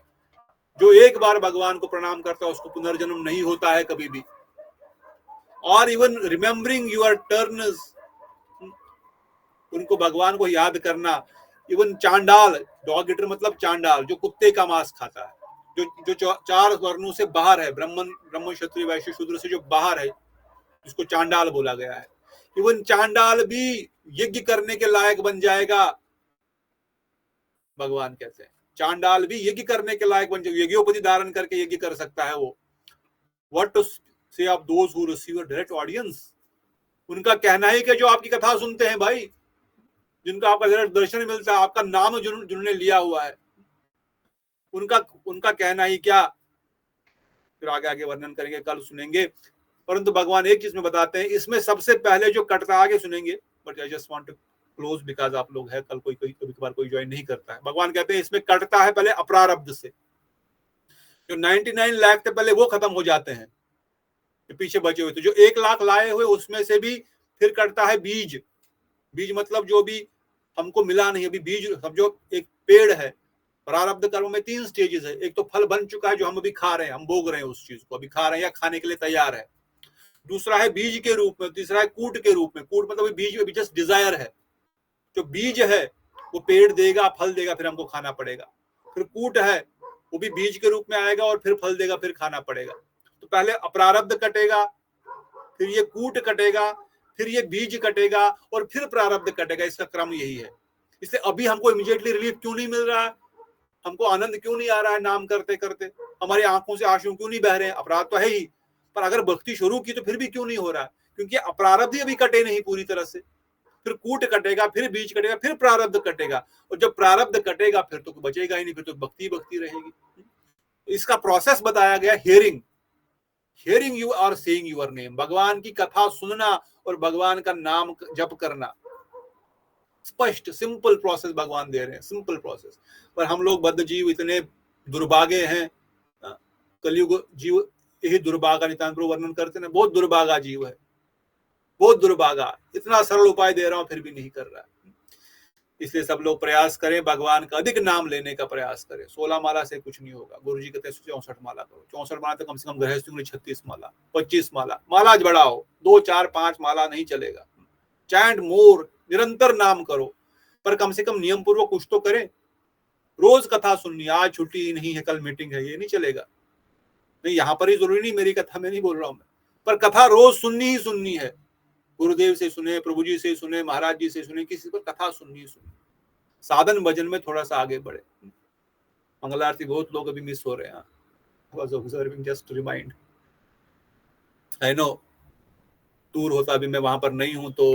जो एक बार भगवान को प्रणाम करता है उसको पुनर्जन्म नहीं होता है कभी भी। और इवन रिमेम्बरिंग योर टर्न्स, उनको भगवान को याद करना। इवन चांडाल, डॉग ईटर मतलब चांडाल, जो कुत्ते का मांस खाता है, जो 4 वर्णों से बाहर है, ब्राह्मण क्षत्रिय वैश्य शूद्र से जो बाहर है, जिसको चांडाल बोला गया है। इवन चांडाल भी यज्ञ करने के लायक बन जाएगा, भगवान कहते हैं। चांडाल भी यज्ञ करने के लायक बन जाएगा, यज्ञोपति धारण करके यज्ञ कर सकता है वो। व्हाट टू से of those who receive a direct audience, उनका कहना है कि जो आपकी कथा सुनते हैं भाई, जिनका आपका डायरेक्ट दर्शन मिलता है, आपका नाम जिन्होंने लिया हुआ है, उनका कहना ही क्या। फिर आगे वर्णन करेंगे, कल सुनेंगे। परंतु भगवान एक चीज में बताते हैं, इसमें सबसे पहले जो कटता, आगे सुनेंगे, but I just want to close because आप लोग है, कल कभी कभार कोई ज्वाइन नहीं करता है। भगवान कहते हैं इसमें कटता है पहले अप्रारब्ध से, जो 99 लाख थे पहले वो खत्म हो जाते हैं, पीछे बचे हुए थे। जो 1 लाख लाए हुए उसमें से भी फिर कटता है बीज। बीज मतलब जो भी हमको मिला नहीं अभी, बीज समझो एक पेड़ है। प्रारब्ध कर्म में 3 स्टेजेस है। एक तो फल बन चुका है जो हम अभी खा रहे हैं, हम भोग रहे हैं उस चीज को, अभी खा रहे हैं या खाने के लिए तैयार है। दूसरा है बीज के रूप में, तीसरा है कूट के रूप में। कूट मतलब बीज में जस्ट डिजायर है। जो बीज है वो पेड़ देगा, फल देगा, फिर हमको खाना पड़ेगा। फिर कूट है, वो भी बीज के रूप में आएगा और फिर फल देगा, फिर खाना पड़ेगा। तो पहले अप्रारब्ध कटेगा, फिर ये कूट कटेगा, फिर ये बीज कटेगा और फिर प्रारब्ध कटेगा। इसका क्रम यही है। इसलिए अभी हमको इमीडिएटली रिलीफ क्यों नहीं मिल रहा है, हमको आनंद क्यों नहीं आ रहा है नाम करते करते, हमारी आंखों से आंसू क्यों नहीं बह रहे हैं? अपराध तो है ही, पर अगर भक्ति शुरू की तो फिर भी क्यों नहीं हो रहा है? क्योंकि अपरारब्ध ही अभी कटे नहीं पूरी तरह से। फिर कूट कटेगा, फिर बीज कटेगा, फिर प्रारब्ध कटेगा, और जब प्रारब्ध कटेगा फिर तो बचेगा ही नहीं, फिर तो भक्ति भक्ति रहेगी। इसका प्रोसेस बताया गया, हियरिंग यू और सेइंग योर नेम, भगवान की कथा सुनना और भगवान का नाम जप करना। स्पष्ट सिंपल प्रोसेस भगवान दे रहे हैं, सिंपल प्रोसेस। पर हम लोग बद्ध जीव इतने दुर्भागे हैं, कलयुग जीव यही दुर्भागा, नितांत प्रभु वर्णन करते हैं, बहुत दुर्भागा जीव है, बहुत दुर्भागा। इतना सरल उपाय दे रहा हूं फिर भी नहीं कर रहा है। इसलिए सब लोग प्रयास करें, भगवान का अधिक नाम लेने का प्रयास करें। 16 माला से कुछ नहीं होगा। गुरु जी कहते हैं 64 माला करो। 64 माला तो कम से कम गृहस्थी के लिए 36 माला, 25 माला, माला बढ़ाओ। 2, 4, 5 माला नहीं चलेगा। चैंट मोर, निरंतर नाम करो, पर कम से कम नियम पूर्वक कुछ तो करें। रोज कथा सुननी, आज छुट्टी नहीं है, कल मीटिंग है, ये नहीं चलेगा। नहीं, यहाँ पर ही जरूरी नहीं, मेरी कथा में नहीं बोल रहा हूं मैं, पर कथा रोज सुननी ही सुननी है। गुरुदेव से सुने, प्रभु जी से सुने, महाराज जी से सुने, किसी पर कथा सुननी सुननी। साधन भजन में थोड़ा सा आगे बढ़े। मंगलारती बहुत लोग अभी मिस हो रहे हैं। was observing just to remind. I know tour होता, अभी मैं वहां पर नहीं हूं तो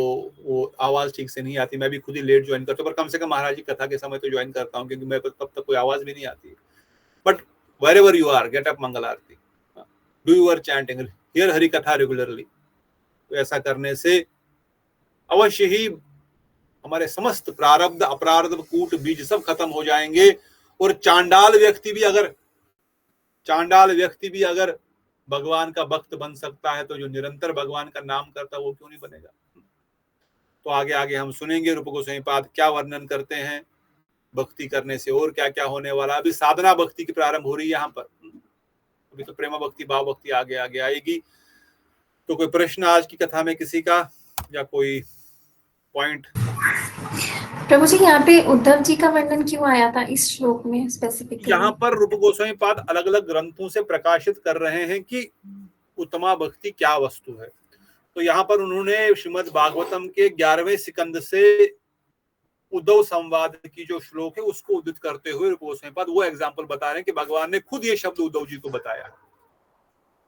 वो आवाज ठीक से नहीं आती। मैं भी खुद ही लेट ज्वाइन करता हूँ, पर कम से कम महाराज जी कथा के समय तो ज्वाइन करता हूँ, क्योंकि मैं तब तक कोई आवाज भी नहीं आती। But wherever you are, get up Mangal Aarti, do your chanting, hear Hari कथा रेगुलरली। तो ऐसा करने से अवश्य ही हमारे समस्त प्रारब्ध, अपरारब्ध, कूट, बीज सब खत्म हो जाएंगे। और चांडाल व्यक्ति भी अगर भगवान का भक्त बन सकता है, तो जो निरंतर भगवान का नाम करता है वो क्यों नहीं बनेगा? तो आगे आगे हम सुनेंगे रूप गोस्वामी पाद क्या वर्णन करते हैं भक्ति करने से और क्या क्या होने वाला। अभी साधना भक्ति की प्रारंभ हो रही है यहाँ पर। अभी तो प्रेम भक्ति, भाव भक्ति आगे आगे आएगी। तो कोई प्रश्न आज की कथा में किसी का, या कोई पॉइंट? प्रभु जी, यहाँ पे उद्धव जी का वर्णन क्यों आया था इस श्लोक में स्पेसिफिकली? यहाँ पर रूप गोस्वामी पाद अलग अलग ग्रंथों से प्रकाशित कर रहे हैं कि उत्तमा भक्ति क्या वस्तु है। तो यहाँ पर उन्होंने श्रीमद् भागवतम के 11वें सिकंद से उद्धव संवाद की जो श्लोक है उसको उद्धृत करते हुए रूप गोस्वामी पाद वो एग्जाम्पल बता रहे हैं कि भगवान ने खुद ये शब्द उद्धव जी को बताया।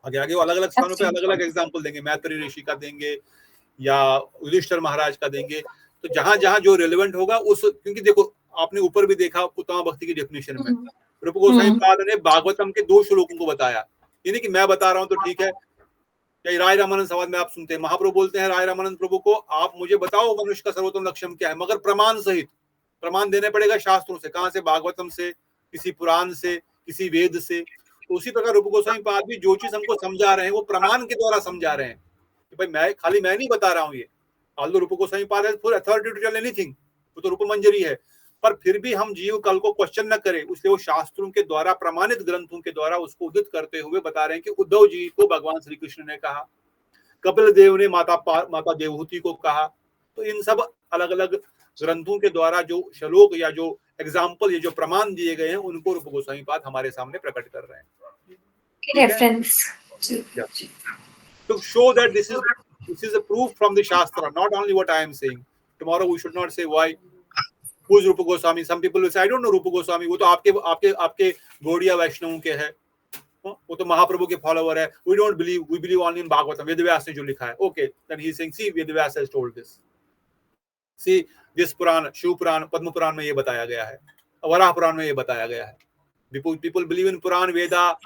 आगे आगे वो अलग अलग स्थानों पे अलग अलग एग्जाम्पल देंगे, मैत्री ऋषि का देंगे या युधिष्ठिर महाराज का देंगे। तो जहां जहां जो रेलेवेंट होगा उस, क्योंकि देखो आपने ऊपर भी देखा उत्तम भक्ति की डेफिनेशन में रूप गोस्वामी पाद ने भागवतम के 2 श्लोकों को बताया। ये नहीं कि मैं बता रहा हूं तो ठीक है, या राय रामानंद संवाद में आप सुनते हैं महाप्रभु बोलते हैं राय रामानंद प्रभु को, आप मुझे बताओ मनुष्य का सर्वोत्तम लक्ष्य क्या है, मगर प्रमाण सहित। प्रमाण देने पड़ेगा शास्त्रों से, कहां से, भागवतम से, किसी पुराण से, किसी वेद से। तो उसी प्रकार रूप गोस्वामी पाद भी जो चीज हमको समझा रहे हैं वो प्रमाण के द्वारा समझा रहे हैं कि भाई मैं नहीं बता रहा हूं ये। Although Rupa Goswami Pada has full authority to tell anything, वो तो रूप मंजरी है, पर फिर भी हम जीव कल को क्वेश्चन न करें, इसलिए वो शास्त्रों के द्वारा, प्रमाणित ग्रंथों के द्वारा उसको उदित करते हुए बता रहे हैं कि उद्धव जी को भगवान श्री कृष्ण ने कहा, कपिल देव ने माता देवहूति को कहा। तो इन सब अलग अलग ग्रंथों के द्वारा जो श्लोक या जो एग्जाम्पल, ये जो प्रमाण दिए गए हैं, उनको रूप गोस्वामी पाद हमारे सामने प्रकट कर रहे हैं। Reference to show that this is a proof from the Shastra, not only what I am saying. Tomorrow we should not say why, who is Rupa Goswami. Some people will say I don't know Rupa Goswami, वो तो आपके गौड़िया वैष्णवों के है, वो तो महाप्रभु के follower है। We believe only in Bhagavatam, Vedvyas ने जो लिखा है। Okay, then he is saying see Vedvyas has told this. See this पुराण, शिव पुराण, पद्म पुराण में ये बताया गया है, वराह पुराण में ये बताया गया है। People believe in Puran, Veda,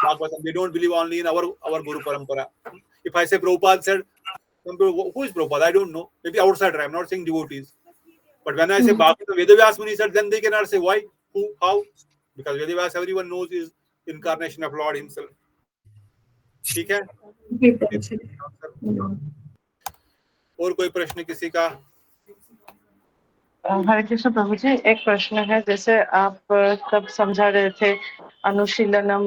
Bhagavatam. They don't believe only in our Guru Parampara. If I say Prabhupada said, who is Prabhupada? I don't know. Maybe outsider. I'm not saying devotees. But when I say Bhagavatam, Vedavyas Muni said, then they cannot say why, who, how. Because Vedavyas everyone knows is incarnation of Lord himself. ठीक है? और कोई प्रश्न किसी का? हरे कृष्ण प्रभु जी, एक प्रश्न है। जैसे आप तब समझा रहे थे अनुशीलनम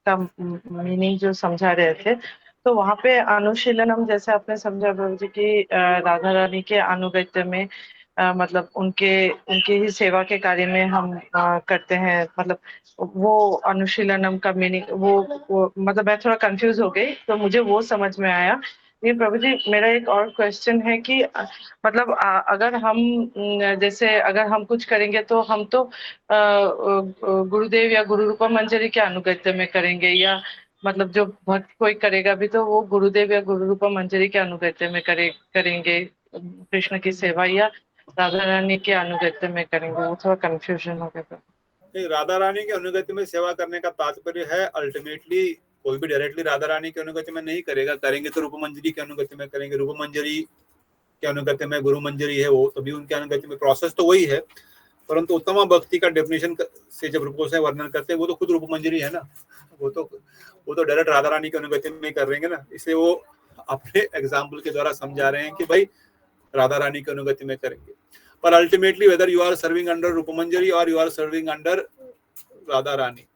का मीनिंग जो समझा रहे थे, तो वहाँ पे अनुशीलनम जैसे आपने समझा प्रभु जी की राधा रानी के अनुगत्य में मतलब उनके ही सेवा के कार्य में हम करते हैं, मतलब वो अनुशीलनम का मीनिंग वो मतलब मैं थोड़ा कंफ्यूज हो गई, तो मुझे वो समझ में आया। ये प्रभु जी मेरा एक और क्वेश्चन है कि मतलब अगर हम जैसे अगर हम कुछ करेंगे तो हम तो गुरुदेव या गुरु रूपा मंजरी के अनुगत्य में करेंगे, या मतलब जो भक्त कोई करेगा भी तो वो गुरुदेव या गुरु रूपा मंजरी के अनुगत्य में करेंगे कृष्ण की सेवा, या राधा रानी के अनुगत्य में करेंगे? वो थोड़ा कंफ्यूजन हो गया। राधा रानी के अनुगत्य में सेवा करने का तात्पर्य है अल्टीमेटली कोई भी डायरेक्टली राधा रानी के अनुगत्य में नहीं करेगा, करेंगे तो रूप मंजरी के अनुगत्य में करेंगे। रूप मंजरी के अनुगत्य में गुरु मंजरी है, वो तभी उनके अनुगत्य में, प्रोसेस तो वही है, परंतु उत्तम भक्ति का डेफिनेशन से जब रूपों से वर्णन करते हैं वो तो खुद रूप मंजरी है ना, वो तो डायरेक्ट राधा रानी के अनुगत्य में कर रहेंगे ना, इसलिए वो अपने एग्जाम्पल के द्वारा समझा रहे हैं कि भाई राधा रानी के अनुगत्य में करेंगे। पर ultimately whether you are serving under Rupa Manjari और you are serving under Radha Rani,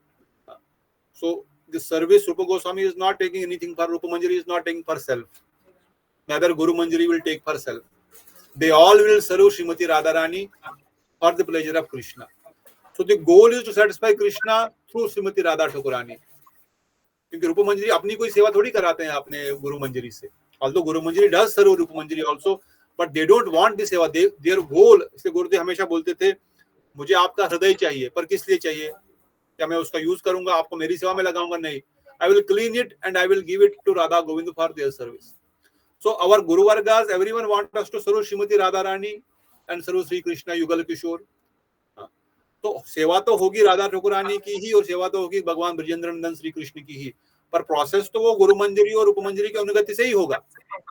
so the service Rupa Goswami is not taking anything for Rupa Manjari, is not taking for self, neither Guru Manjari will take for self. They all will serve Srimati Radharani for the pleasure of Krishna. So the goal is to satisfy Krishna through Srimati Radha Thakurani. क्योंकि रूप मंजरी अपनी कोई सेवा थोड़ी कराते हैं अपने गुरु मंजरी से, although Guru Manjari does serve Rupa Manjari also, but they don't want the seva, their goal, इसलिए गुरुदेव हमेशा बोलते थे मुझे आपका हृदय चाहिए, पर किस लिए चाहिए? क्या मैं उसका यूज करूंगा, आपको मेरी सेवा में लगाऊंगा? नहीं, I will clean it and I will give it to Radha Govind for their service. So our Guru Vargas, everyone want us to serve Srimati Radharani and serve Sri Krishna Yugal Kishore. तो सेवा तो होगी राधा ठाकुरानी की ही और सेवा तो होगी भगवान ब्रजेंद्र नंदन श्री कृष्ण की ही, पर प्रोसेस तो वो गुरु मंजरी और उपमंजरी के अनुगत्य से ही होगा,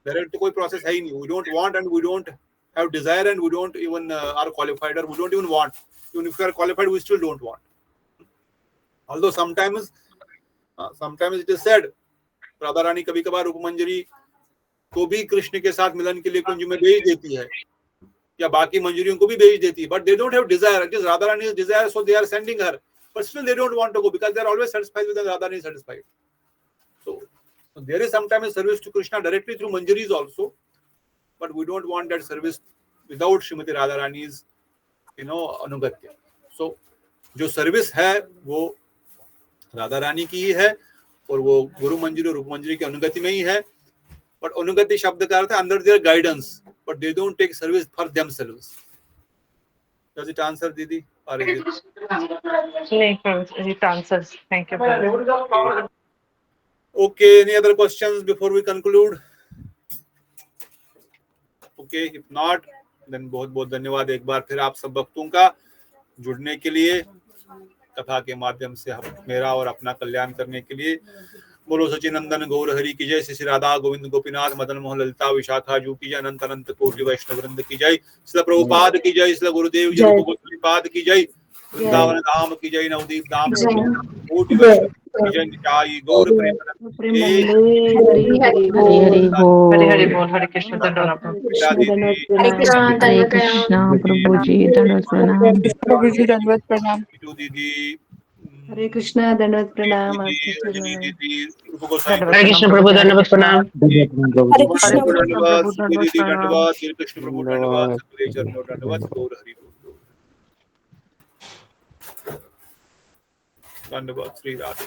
डायरेक्ट कोई प्रोसेस है ही नहीं. We don't want and we don't have desire and we don't even are qualified or we don't even want. Even if we are qualified, we still don't want. Although sometimes it is said Radha Rani कभी कभार उपमंजरी को भी कृष्ण के साथ मिलन के लिए कुंज में भेज देती है या बाकी मंजरियों को भी भेज देती है, but they don't have desire. It is Radha Rani's desire, so they are sending her, but still they don't want to go because they are always satisfied with the Radha Rani is satisfied. So there is sometimes service to Krishna directly through manjaris also, but we don't want that service without Srimati Radha Rani's anugatya. So जो service है वो राधा रानी की ही है और वो गुरु मंजरी और रूप मंजरी की अनुगति में ही है, but अनुगति शब्द का अर्थ है under their guidance, but they don't take service for themselves. Does it answer, Didi? Or is it? It answers. Thank you. Okay, any other questions before we conclude? Okay, if not, बहुत बहुत धन्यवाद एक बार फिर आप सब भक्तों का जुड़ने के लिए, कथा के माध्यम से मेरा और अपना कल्याण करने के लिए। बोलो सचिनंदन गौर हरि की जय, श्री राधा गोविंद गोपीनाथ मदन मोहन ललिता विशाखा जू की जय, अनंत अनंत कोटि वैष्णव वृंद की जय, श्री प्रभुपाद की जय, श्री गुरुदेव जी रूप गोस्वामी पाद की जय, वृंदावन धाम की जय, नवदीप धाम की जय, कोटि वैष्णव की जय, निताई गौर प्रेमानंद। हरि हरि बोल। हरे हरे बोल। हरे कृष्ण दंडवत प्रणाम। हरे कृष्ण हरे कृष्णा प्रभु जी दंडवत प्रणाम। प्रभु जी दंडवत प्रणाम। दीदी हरे कृष्णा दंडवत प्रणाम। दीदी हरे कृष्ण प्रभु दंडवत प्रणाम। हरे कृष्ण प्रभु दंडवत दंडवत दीदी प्रणाम। दंडवत, श्री कृष्ण प्रभु दंडवत, सतगुरु चरणों दंडवत, गौर हरि दंडवत, श्री राधे।